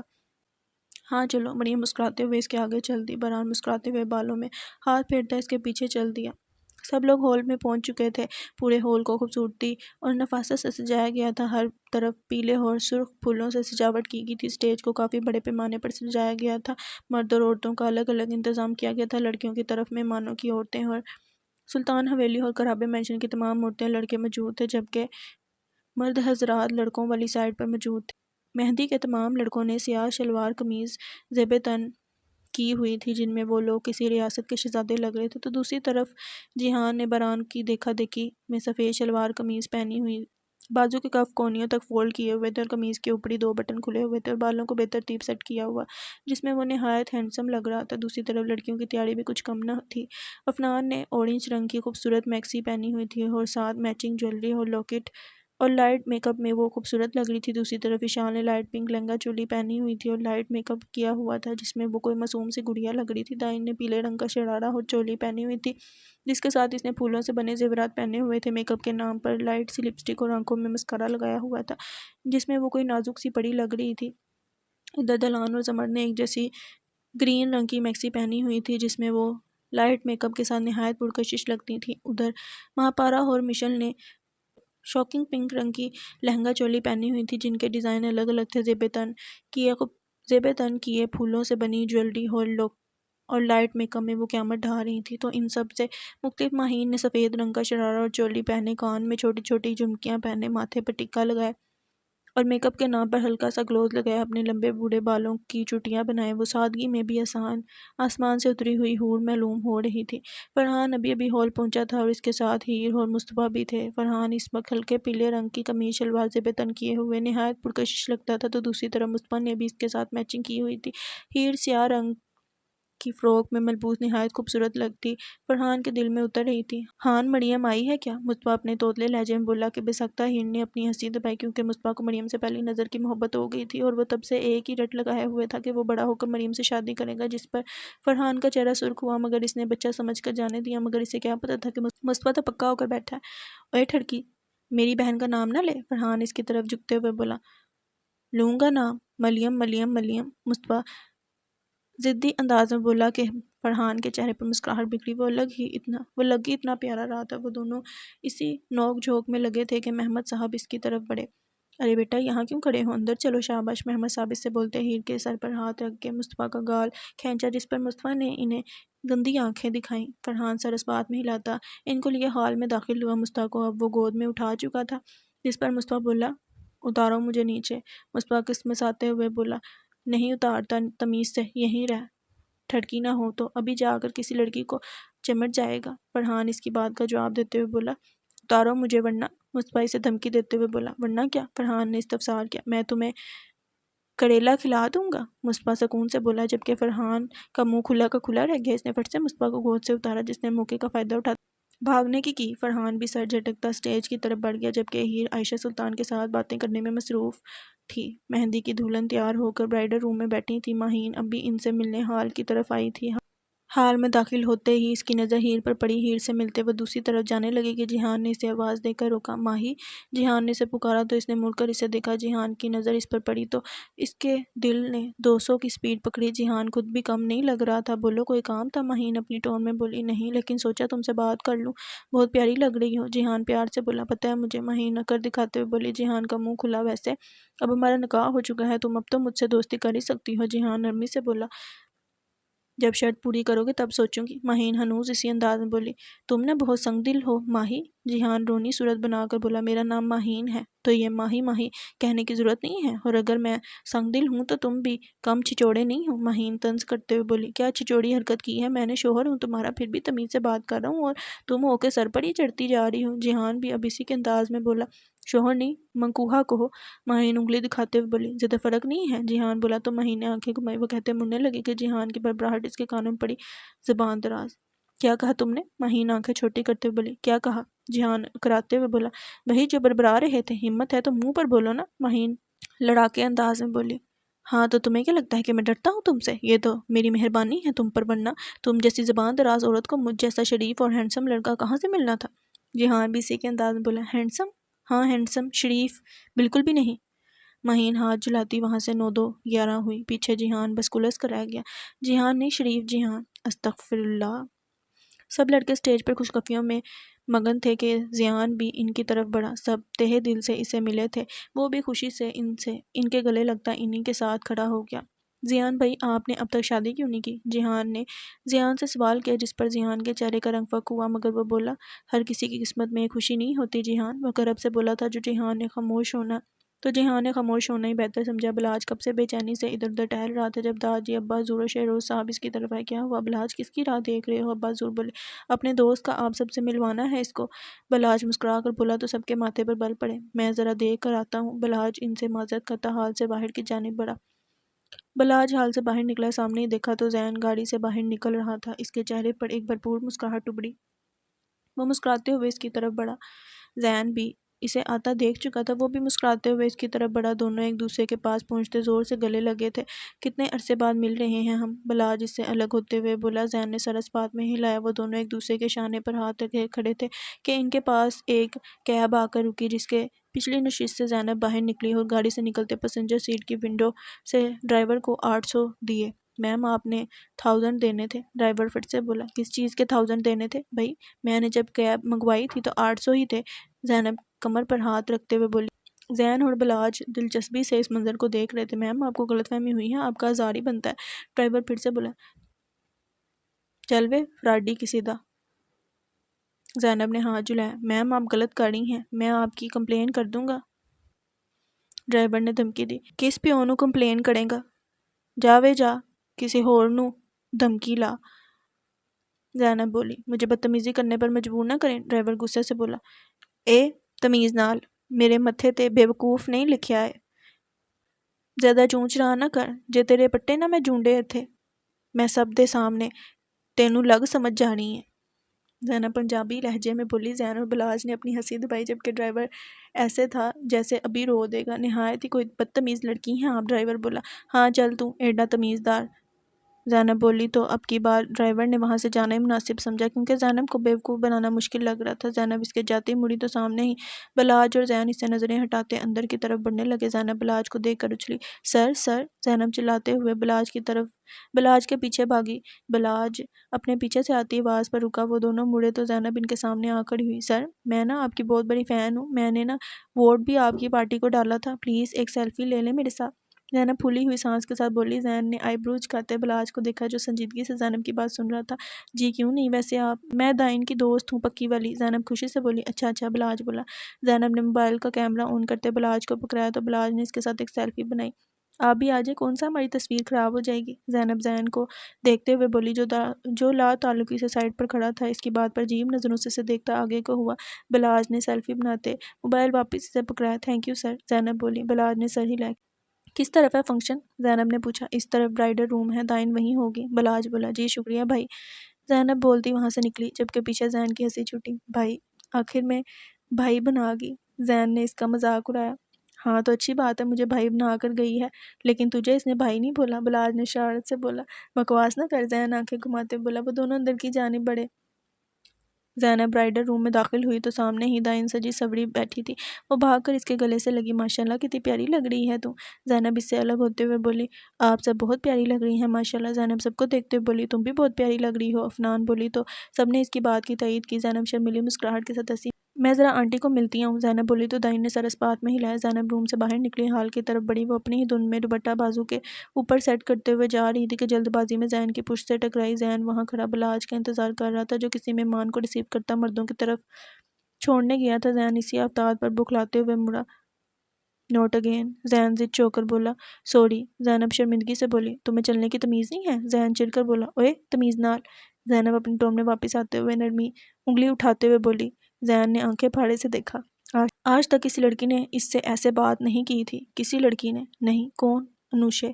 Speaker 1: ہاں چلو۔ مریم مسکراتے ہوئے اس کے آگے چل دی۔ برہان مسکراتے ہوئے بالوں میں ہاتھ پھیرتا اس کے پیچھے چل دیا۔ سب لوگ ہال میں پہنچ چکے تھے۔ پورے ہال کو خوبصورتی اور نفاست سے سجایا گیا تھا۔ ہر طرف پیلے اور سرخ پھولوں سے سجاوٹ کی گئی تھی۔ اسٹیج کو کافی بڑے پیمانے پر سجایا گیا تھا۔ مرد اور عورتوں کا الگ الگ انتظام کیا گیا تھا۔ لڑکیوں کی طرف مہمانوں کی عورتیں اور سلطان حویلی اور کرابے مینشن کی تمام عورتیں لڑکے موجود تھے، جبکہ مرد حضرات لڑکوں والی سائڈ پر موجود تھے۔ مہندی کے تمام لڑکوں نے سیاہ شلوار قمیض زیب تن کی ہوئی تھی، جن میں وہ لوگ کسی ریاست کے شہزادے لگ رہے تھے، تو دوسری طرف جیہان نے برہان کی دیکھا دیکھی میں سفید شلوار قمیض پہنی ہوئی، بازو کے کف کونیوں تک فولڈ کیے ہوئے تھے اور قمیض کے اوپری 2 بٹن کھلے ہوئے تھے اور بالوں کو بے ترتیب سیٹ کیا ہوا، جس میں وہ نہایت ہینڈسم لگ رہا تھا۔ دوسری طرف لڑکیوں کی تیاری بھی کچھ کم نہ تھی۔ افنان نے اورنج رنگ کی خوبصورت میکسی پہنی ہوئی تھی اور ساتھ میچنگ جویلری اور لاکٹ اور لائٹ میک اپ میں وہ خوبصورت لگ رہی تھی۔ دوسری طرف ایشان نے لائٹ پنک لہنگا چولی پہنی ہوئی تھی اور لائٹ میک اپ کیا ہوا تھا، جس میں وہ کوئی معصوم سی گڑیا لگ رہی تھی۔ دائن نے پیلے رنگ کا شرارہ اور چولی پہنی ہوئی تھی، جس کے ساتھ اس نے پھولوں سے بنے زیورات پہنے ہوئے تھے۔ میک اپ کے نام پر لائٹ سی لپسٹک اور آنکھوں میں مسکارا لگایا ہوا تھا، جس میں وہ کوئی نازک سی پری لگ رہی تھی۔ ادھر دلان اور زمر نے ایک جیسی گرین رنگ کی میکسی پہنی ہوئی تھی، جس میں وہ لائٹ میک اپ کے ساتھ نہایت پرکشش لگتی تھی۔ ادھر مہاپارا اور مشل نے شاکنگ پنک رنگ کی لہنگا چولی پہنی ہوئی تھی، جن کے ڈیزائن الگ الگ تھے۔ زیب تن کیے پھولوں سے بنی جویلری اور لائٹ میک اپ میں وہ قیامت ڈھا رہی تھی۔ تو ان سب سے مختلف ماہین نے سفید رنگ کا شرارہ اور چولی پہنے، کان میں چھوٹی چھوٹی جھمکیاں پہنے، ماتھے پر ٹکا لگائے اور میک اپ کے نام پر ہلکا سا گلوز لگایا، اپنے لمبے بوڑھے بالوں کی چوٹیاں بنائے۔ وہ سادگی میں بھی آسمان سے اتری ہوئی حور معلوم ہو رہی تھی۔ فرحان ابھی ابھی ہال پہنچا تھا اور اس کے ساتھ ہیر اور مصطفیٰ بھی تھے۔ فرحان اس وقت ہلکے پیلے رنگ کی قمیض شلوار زیب تن کیے ہوئے نہایت پرکشش لگتا تھا، تو دوسری طرف مصطفیٰ نے بھی اس کے ساتھ میچنگ کی ہوئی تھی۔ ہیر سیاہ رنگ کی فراک میں ملبوس نہایت خوبصورت لگتی فرحان کے دل میں اتر رہی تھی۔ ہان مریم آئی ہے کیا؟ مصطفیٰ اپنے توتلے لہجے میں بولا کہ بے سختہ ہیر نے اپنی ہنسی دبائی، کیونکہ مصطفیٰ کو مریم سے پہلی نظر کی محبت ہو گئی تھی اور وہ تب سے ایک ہی رٹ لگائے ہوئے تھا کہ وہ بڑا ہو کر مریم سے شادی کرے گا، جس پر فرحان کا چہرہ سرخ ہوا، مگر اس نے بچہ سمجھ کر جانے دیا۔ مگر اسے کیا پتہ تھا کہ مصطفیٰ تو پکا ہو کر بیٹھا ہے۔ اوے ٹھڑکی، میری بہن کا نام نہ لے، فرحان اس کی طرف جھکتے ہوئے بولا۔ لوں گا نام، مریم مریم مریم، مصطفیٰ ضدی انداز میں بولا کہ فرحان کے چہرے پر مسکراہٹ بکھری۔ وہ لگ ہی اتنا پیارا رہا تھا۔ وہ دونوں اسی نوک جھوک میں لگے تھے کہ محمد صاحب اس کی طرف بڑھے۔ ارے بیٹا، یہاں کیوں کھڑے ہو؟ اندر چلو۔ شاباش، محمد صاحب اس سے بولتے ہیر کے سر پر ہاتھ رکھ کے مصطفیٰ کا گال کھینچا، جس پر مصطفیٰ نے انہیں گندی آنکھیں دکھائیں۔ فرحان سر اس بات میں ہلاتا ان کو لیے ہال میں داخل ہوا۔ مصطفیٰ کو اب وہ گود میں اٹھا چکا تھا جس پر مصطفیٰ بولا اتارو مجھے نیچے۔ مصطفیٰ قسمساتے ہوئے بولا نہیں اتارتا، تمیز سے یہیں رہ، ٹھڑکی نہ ہو تو ابھی جا کر کسی لڑکی کو چمٹ جائے گا۔ فرحان اس کی بات کا جواب دیتے ہوئے بولا اتارو مجھے ورنہ۔ مصطفیٰ اسے دھمکی دیتے ہوئے بولا ورنہ کیا؟ فرحان نے استفسار کیا۔ میں تمہیں کریلا کھلا دوں گا، مصطفیٰ سکون سے بولا، جبکہ فرحان کا منہ کھلا کا کھلا رہ گیا۔ اس نے فٹ سے مصطفیٰ کو گود سے اتارا، جس نے موقع کا فائدہ اٹھاتا بھاگنے کی۔ فرحان بھی سر جھٹکتا سٹیج کی طرف بڑھ گیا، جبکہ ہیر عائشہ سلطان کے ساتھ باتیں کرنے میں مصروف تھی۔ مہندی کی دلہن تیار ہو کر برائڈل روم میں بیٹھی تھی۔ ماہین اب بھی ان سے ملنے ہال کی طرف آئی تھی۔ ہال میں داخل ہوتے ہی اس کی نظر ہیر پر پڑی۔ ہیر سے ملتے وہ دوسری طرف جانے لگی کہ جیحان نے اسے آواز دے کر روکا۔ ماہی! جیحان نے اسے پکارا تو اس نے مڑ کر اسے دیکھا۔ جیحان کی نظر اس پر پڑی تو اس کے دل نے 200 کی سپیڈ پکڑی۔ جیحان خود بھی کم نہیں لگ رہا تھا۔ بولو کوئی کام تھا؟ ماہین اپنی ٹون میں بولی۔ نہیں، لیکن سوچا تم سے بات کر لوں، بہت پیاری لگ رہی ہو۔ جیحان پیار سے بولا۔ پتہ ہے مجھے، ماہین اکڑ دکھاتے ہوئے بولی۔ جیحان کا منہ کھلا۔ ویسے اب ہمارا نکاح ہو چکا ہے، تم اب تو مجھ سے دوستی کر ہی سکتی ہو۔ جیحان نرمی سے بولا۔ جب شرط پوری کرو گے تب سوچوں گی۔ ماہین ہنوز اسی انداز میں بولی۔ تم نے بہت سنگ دل ہو ماہی۔ جیحان رونی صورت بنا کر بولا۔ میرا نام ماہین ہے تو یہ ماہی ماہی کہنے کی ضرورت نہیں ہے، اور اگر میں سنگ دل ہوں تو تم بھی کم چھچوڑے نہیں ہو۔ ماہین طنز کرتے ہوئے بولی۔ کیا چھچوڑی حرکت کی ہے؟ میں نے شوہر ہوں تمہارا، پھر بھی تمیز سے بات کر رہا ہوں اور تم ہو کے سر پر ہی چڑھتی جا رہی ہو۔ جیحان بھی اب اسی کے انداز میں بولا۔ شوہر نہیں، منکوہا کہو۔ ماہین انگلی دکھاتے ہوئے بولی۔ زیادہ فرق نہیں ہے؟ جیحان بولا تو ماہین نے آنکھیں گھمائی۔ وہ کہتے مڑنے لگی کہ جیحان کی بڑبڑاہٹ اس کے کانوں میں پڑی۔ زبان دراز۔ کیا کہا تم نے؟ ماہین آنکھیں چھوٹی کرتے ہوئے بولی۔ کیا کہا؟ جیحان کراتے ہوئے بولا۔ وہی جو بڑبڑا رہے تھے، ہمت ہے تو منہ پر بولو نا۔ ماہین لڑاکے انداز میں بولی۔ ہاں تو تمہیں کیا لگتا ہے کہ میں ڈرتا ہوں تم سے؟ یہ تو میری مہربانی ہے تم پر، ورنہ تم جیسی زبان دراز عورت کو مجھ جیسا شریف اور ہینڈسم لڑکا کہاں سے ملنا تھا؟ جیحان بھی اسی کے انداز میں بولا۔ ہینڈسم؟ ہاں ہینڈسم، شریف بالکل بھی نہیں۔ ماہین ہاتھ جلاتی وہاں سے 9-2-11 ہوئی۔ پیچھے جیحان بس کلس کر رہ گیا۔ جیحان نہیں، شریف جیحان۔ استغفر اللہ۔ سب لڑکے سٹیج پر خوشخفیوں میں مگن تھے کہ زیان بھی ان کی طرف بڑھا۔ سب تہہ دل سے اسے ملے تھے۔ وہ بھی خوشی سے ان کے گلے لگتا انہی کے ساتھ کھڑا ہو گیا۔ زیان بھائی، آپ نے اب تک شادی کیوں نہیں کی؟ جیحان نے زیان سے سوال کیا، جس پر زیان کے چہرے کا رنگ فک ہوا، مگر وہ بولا ہر کسی کی قسمت میں یہ خوشی نہیں ہوتی جیحان۔ وہ کرب سے بولا تھا جیحان نے خاموش ہونا ہی بہتر سمجھا۔ بلاج کب سے بے چینی سے ادھر ادھر ٹہل رہا تھا، جب دادا جی ابا حضور اور شہروز صاحب اس کی طرف آئے۔ کیا ہوا بلاج، کس کی راہ دیکھ رہے ہو؟ ابا حضور بولے۔ اپنے دوست کا، آپ سب سے ملوانا ہے اس کو۔ بلاج مسکرا کر بولا تو سب کے ماتھے پر بل پڑے۔ میں ذرا دیکھ کر آتا ہوں۔ بلاج ان سے معذرت کرتا ہال سے باہر کی جانب بڑھا۔ بلاج ہال سے باہر نکلا، سامنے ہی دیکھا تو زین گاڑی سے باہر نکل رہا تھا۔ اس کے چہرے پر ایک بھرپور مسکراہٹ ابھری۔ وہ مسکراتے ہوئے اس کی طرف بڑھا۔ زین بھی اسے آتا دیکھ چکا تھا، وہ بھی مسکراتے ہوئے اس کی طرف بڑھا۔ دونوں ایک دوسرے کے پاس پہنچتے زور سے گلے لگے تھے۔ کتنے عرصے بعد مل رہے ہیں ہم، بلاج اس سے الگ ہوتے ہوئے بولا۔ زین نے سر اس بات میں ہلایا۔ وہ دونوں ایک دوسرے کے شانے پر ہاتھ رکھے کھڑے تھے کہ ان کے پاس ایک کیب آ کر رکی، جس کے پچھلی نشست سے زینب باہر نکلی اور گاڑی سے نکلتے پیسنجر سیٹ کی ونڈو سے ڈرائیور کو 800 دیے۔ میم آپ نے 1000 دینے تھے، ڈرائیور فٹ سے بولا۔ کس چیز کے 1000 دینے تھے بھائی؟ میں نے جب کیب منگوائی تھی تو 800 ہی تھے، زینب کمر پر ہاتھ رکھتے ہوئے بولی۔ زین اور بلاج دلچسپی سے اس منظر کو دیکھ رہے تھے۔ میم آپ کو غلط فہمی ہوئی ہے، آپ کا ہزار ہی بنتا ہے، ڈرائیور پھر سے بولا۔ چل وے فراڈی کی سیدھا۔ زینب نے ہاتھ جھلایا۔ میم آپ غلط کر رہی ہیں، میں آپ کی کمپلین کر دوں گا، ڈرائیور نے دھمکی دی۔ کس پیو نو کمپلین کرے گا؟ جا وے جا، کسی ہور نو دھمکی لا، زینب بولی۔ مجھے بدتمیزی کرنے پر مجبور نہ کریں، ڈرائیور غصے سے بولا۔ اے تمیز نال، میرے متھے تے بے وقوف نہیں لکھیا ہے، زیادہ چونچ رہا نہ کر، جے تیرے پٹے نہ میں جونڈے اتھے، میں سب دے سامنے تینوں لگ سمجھ جانی ہے، زینب پنجابی لہجے میں بولی۔ زین اور بلاج نے اپنی ہنسی دبائی، جبکہ ڈرائیور ایسے تھا جیسے ابھی رو دے گا۔ نہایت ہی کوئی بدتمیز لڑکی ہیں آپ، ڈرائیور بولا۔ ہاں چل تو ایڈا تمیزدار، زینب بولی۔ تو اب کی بار ڈرائیور نے وہاں سے جانا ہی مناسب سمجھا، کیونکہ زینب کو بیوقوف بنانا مشکل لگ رہا تھا۔ زینب اس کے جاتی مڑی تو سامنے ہی بلاج اور زین اس سے نظریں ہٹاتے اندر کی طرف بڑھنے لگے۔ زینب بلاج کو دیکھ کر اچھلی۔ سر سر، زینب چلاتے ہوئے بلاج کی طرف بلاج کے پیچھے بھاگی۔ بلاج اپنے پیچھے سے آتی آواز پر رکا۔ وہ دونوں مڑے تو زینب ان کے سامنے آ کھڑی ہوئی۔ سر، میں نا آپ کی بہت بڑی فین ہوں، میں نے نا ووٹ بھی آپ کی پارٹی کو ڈالا تھا، پلیز ایک سیلفی لے لیں میرے ساتھ۔ زینب پھولی ہوئی سانس کے ساتھ بولی۔ زین نے آئی برو جھکاتے بلاج کو دیکھا جو سنجیدگی سے زینب کی بات سن رہا تھا۔ جی کیوں نہیں، ویسے آپ؟ میں دائن کی دوست ہوں پکی والی، زینب خوشی سے بولی۔ اچھا اچھا، بلاج بولا۔ زینب نے موبائل کا کیمرہ آن کرتے بلاج کو پکڑایا تو بلاج نے اس کے ساتھ ایک سیلفی بنائی۔ آپ بھی آجائے، کون سا ہماری تصویر خراب ہو جائے گی؟ زینب زین کو دیکھتے ہوئے بولی جو لا تعلقی سے سائڈ پر کھڑا تھا اس کی بات پر عجیب نظروں سے اسے دیکھتا آگے کو ہوا۔ بلاج نے سیلفی بناتے موبائل واپس اسے پکڑایا۔ تھینک یو سر، زینب بولی۔ بلاج نے سر ہلایا۔ کس طرف ہے فنکشن؟ زینب نے پوچھا۔ اس طرف برائڈل روم ہے، دائن وہیں ہوگی، بلاج بولا۔ جی شکریہ بھائی، زینب بولتی وہاں سے نکلی جبکہ پیچھے زین کی ہنسی چھوٹی۔ بھائی، آخر میں بھائی بنا گئی، زین نے اس کا مذاق اڑایا۔ ہاں تو اچھی بات ہے، مجھے بھائی بنا کر گئی ہے، لیکن تجھے اس نے بھائی نہیں بولا، بلاج نے شرارت سے بولا۔ بکواس نہ کر، زین آنکھیں گھماتے بولا۔ وہ دونوں اندر کی جانب بڑھے۔ زینب برائڈل روم میں داخل ہوئی تو سامنے ہی دائن سجی سوری بیٹھی تھی۔ وہ بھاگ کر اس کے گلے سے لگی۔ ماشاءاللہ کتنی پیاری لگ رہی ہے تو۔ زینب اس سے الگ ہوتے ہوئے بولی۔ آپ سب بہت پیاری لگ رہی ہیں ماشاءاللہ، زینب سب کو دیکھتے ہوئے بولی۔ تم بھی بہت پیاری لگ رہی ہو، افنان بولی تو سب نے اس کی بات کی تائید کی۔ زینب شرمیلی مسکراہٹ کے ساتھ ہنسی۔ میں ذرا آنٹی کو ملتی ہوں، زینب بولی تو دائن نے سر اس بات میں ہلایا۔ زینب روم سے باہر نکلی، ہال کی طرف بڑھی۔ وہ اپنی ہی دھن میں دوپٹہ بازو کے اوپر سیٹ کرتے ہوئے جا رہی تھی کہ جلد بازی میں زین کی پشت سے ٹکرائی۔ زین وہاں کھڑا بلاج کا انتظار کر رہا تھا جو کسی مہمان کو ریسیو کرتا مردوں کی طرف چھوڑنے گیا تھا۔ زین اسی آفتاب پر بکھلاتے ہوئے مڑا۔ نوٹ اگین، زین ضد چو کر بولا۔ سوری، زینب شرمندگی سے بولی۔ تمہیں چلنے کی تمیز نہیں ہے؟ زین چڑھ کر بولا۔ اوئے تمیز نال، زینب اپنے ٹومنے واپس آتے ہوئے نرمی انگلی اٹھاتے ہوئے بولی۔ زین نے آنکھیں پھاڑے سے دیکھا۔ آج تک کسی لڑکی نے اس سے ایسے بات نہیں کی تھی۔ کسی لڑکی نے؟ نہیں، کون؟ انوشے۔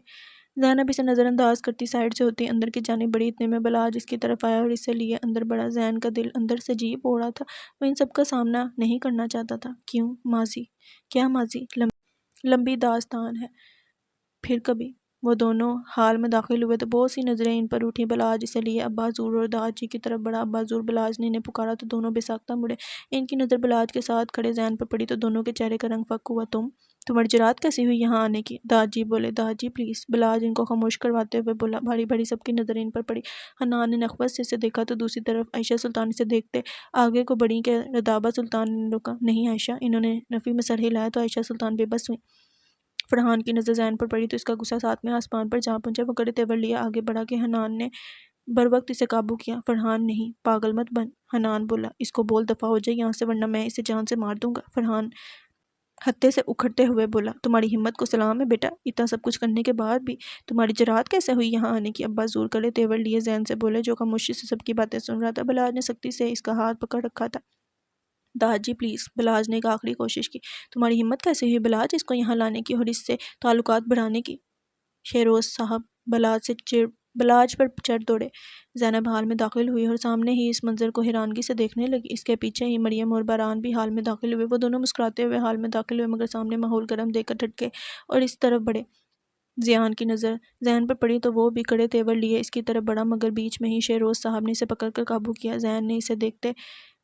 Speaker 1: زینب اسے نظر انداز کرتی سائڈ سے ہوتی اندر کی جانب بڑھی۔ اتنے میں بلاج اس کی طرف آیا اور اسے لیے اندر بڑھا۔ زین کا دل اندر سے جی ہو رہا تھا، وہ ان سب کا سامنا نہیں کرنا چاہتا تھا۔ کیوں؟ ماضی؟ کیا ماضی؟ لمبی داستان ہے، پھر کبھی۔ وہ دونوں حال میں داخل ہوئے تو بہت سی نظریں ان پر اٹھی۔ بلاج اسے لیے ابا حضور اور داج جی کی طرف بڑھا۔ ابا حضور، بلاج نے انہیں پکارا تو دونوں بے ساختہ مڑے۔ ان کی نظر بلاج کے ساتھ کھڑے زین پر پڑی تو دونوں کے چہرے کا رنگ فک ہوا۔ تمہاری جرات کیسی ہوئی یہاں آنے کی؟ داج جی بولے۔ داج جی پلیز، بلاج ان کو خاموش کرواتے ہوئے بولا۔ بھاری بھاری سب کی نظریں ان پر پڑی۔ حنان نے نخوت سے اسے دیکھا تو دوسری طرف عائشہ سلطان اسے دیکھتے آگے کو بڑھی کہ ربابہ سلطان نے روکا۔ نہیں عائشہ، انہوں نے نفی میں سر ہلایا تو عائشہ سلطان بے بس ہوئی۔ فرحان کی نظر زین پر پڑی تو اس کا غصہ ساتھ میں آسمان پر جا پہنچا۔ وہ کڑے تیور لیے آگے بڑھا کہ حنان نے بروقت اسے قابو کیا۔ فرحان، نہیں، پاگل مت بن، حنان بولا۔ اس کو بول دفع ہو جائے یہاں سے ورنہ میں اسے جان سے مار دوں گا۔ فرحان ہتے سے اکھڑتے ہوئے بولا۔ تمہاری ہمت کو سلام ہے بیٹا، اتنا سب کچھ کرنے کے بعد بھی تمہاری جرات کیسے ہوئی یہاں آنے کی؟ ابا حضور کڑے تیور لیے زین سے بولے جو خاموشی سے سب کی باتیں سن رہا تھا۔ بلاج نے سختی سے اس کا ہاتھ پکڑ رکھا تھا۔ داج جی پلیز، بلاج نے ایک آخری کوشش کی۔ تمہاری ہمت کیسے ہوئی بلاج اس کو یہاں لانے کی اور اس سے تعلقات بڑھانے کی؟ شیروز صاحب بلاج پر چڑھ دوڑے۔ زینب حال میں داخل ہوئی اور سامنے ہی اس منظر کو حیرانگی سے دیکھنے لگی۔ اس کے پیچھے ہی مریم اور باران بھی حال میں داخل ہوئے۔ وہ دونوں مسکراتے ہوئے حال میں داخل ہوئے مگر سامنے ماحول گرم دیکھ کر ٹھٹکے اور اس طرف بڑھے۔ زیان کی نظر زین پر پڑی تو وہ بھی کڑے تیور لیے اس کی طرف بڑھا مگر بیچ میں ہی شیروز صاحب نے اسے پکڑ کر قابو کیا۔ زین نے اسے دیکھتے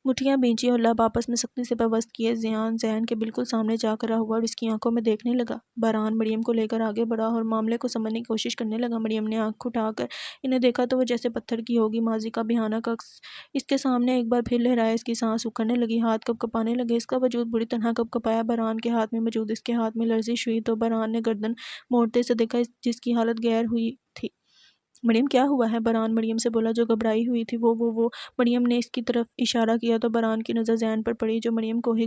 Speaker 1: مٹھیاں بھینچی اور لب آپس میں سختی سے پیوست کیے۔ زین کے بالکل سامنے جا کھڑا ہوا اور اس کی آنکھوں میں دیکھنے لگا۔ باران مریم کو لے کر آگے بڑھا اور معاملے کو سمجھنے کی کوشش کرنے لگا۔ مریم نے آنکھ اٹھا کر انہیں دیکھا تو وہ جیسے پتھر کی ہوگی۔ ماضی کا بھیانک عکس اس کے سامنے ایک بار پھر لہرایا۔ اس کی سانس اکھڑنے لگی، ہاتھ کپ کپانے لگے، اس کا وجود بری طرح کپ کپایا۔ باران کے ہاتھ میں موجود اس کے ہاتھ میں لرزش ہوئی تو باران نے گردن موڑتے سے دیکھا جس کی حالت غیر ہوئی تھی۔ مریم کیا ہوا ہے؟ باران مریم سے بولا جو گھبرائی ہوئی تھی۔ وہ مریم نے اس کی طرف اشارہ کیا تو باران کی نظر زین پر پڑی جو مریم کو ہی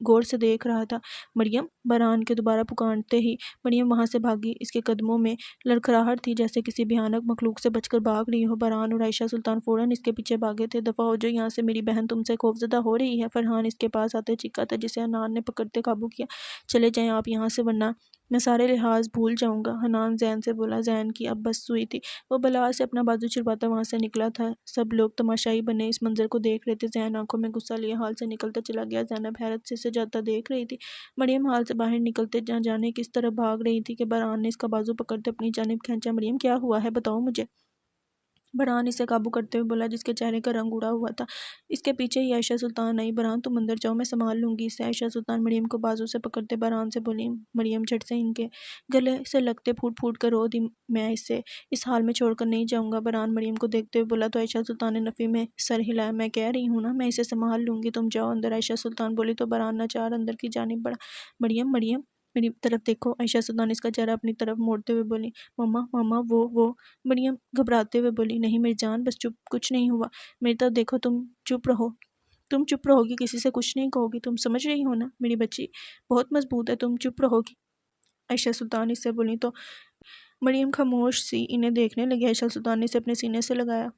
Speaker 1: غور سے دیکھ رہا تھا۔ مریم، باران کے دوبارہ پکارتے ہی مریم وہاں سے بھاگی۔ اس کے قدموں میں لڑکھڑاہٹ تھی جیسے کسی بھیانک مخلوق سے بچ کر بھاگ رہی ہو۔ باران اور عائشہ سلطان فوراً اس کے پیچھے بھاگے تھے۔ دفع ہو جو یہاں سے، میری بہن تم سے خوفزدہ ہو رہی ہے۔ فرحان اس کے پاس آتے چیخا تھا جسے حنان نے پکڑتے قابو کیا۔ چلے جائیں آپ یہاں سے ورنہ میں سارے لحاظ بھول جاؤں گا، حنان زین سے بولا۔ زین کی اب بس ہوئی تھی، وہ بلاج سے اپنا بازو چھڑواتا وہاں سے نکلا تھا۔ سب لوگ تماشائی بنے اس منظر کو دیکھ رہے تھے۔ زین آنکھوں میں غصہ لیے حال سے نکلتا چلا گیا۔ زینب حیرت سے اسے جاتا دیکھ رہی تھی۔ مریم حال سے باہر نکلتے نہ جانے کس طرف بھاگ رہی تھی کہ باران نے اس کا بازو پکڑتے اپنی جانب کھینچا۔ مریم کیا ہوا ہے بتاؤ مجھے، باران اسے قابو کرتے ہوئے بولا جس کے چہرے کا رنگ اڑا ہوا تھا۔ اس کے پیچھے ہی عائشہ سلطان آئی۔ باران تم اندر جاؤ، میں سنبھال لوں گی اسے، عائشہ سلطان مریم کو بازو سے پکڑتے باران سے بولی۔ مریم جھٹ سے ان کے گلے سے لگتے پھوٹ پھوٹ کر رو دی۔ میں اسے اس حال میں چھوڑ کر نہیں جاؤں گا، باران مریم کو دیکھتے ہوئے بولا تو عائشہ سلطان نے نفی میں سر ہلایا۔ میں کہہ رہی ہوں نا میں اسے سنبھال لوں گی، تم جاؤ اندر، عائشہ سلطان بولی تو باران ناچار اندر کی جانب بڑھا۔ مریم میری طرف دیکھو۔ عائشہ سلطان اس کا چہرہ اپنی طرف موڑتے ہوئے بولی۔ مما مما وہ مریم گھبراتے ہوئے بولی۔ نہیں میری جان، بس چپ، کچھ نہیں ہوا، میری طرف دیکھو، تم چپ رہو، تم چپ رہو گی، کسی سے کچھ نہیں کہو گی، تم سمجھ رہی ہو نا میری بچی، بہت مضبوط ہے، تم چپ رہو گی۔ عائشہ سلطان اس سے بولی تو مریم خاموش سی انہیں دیکھنے لگی۔ عائشہ سلطان نے اسے اپنے سینے سے لگایا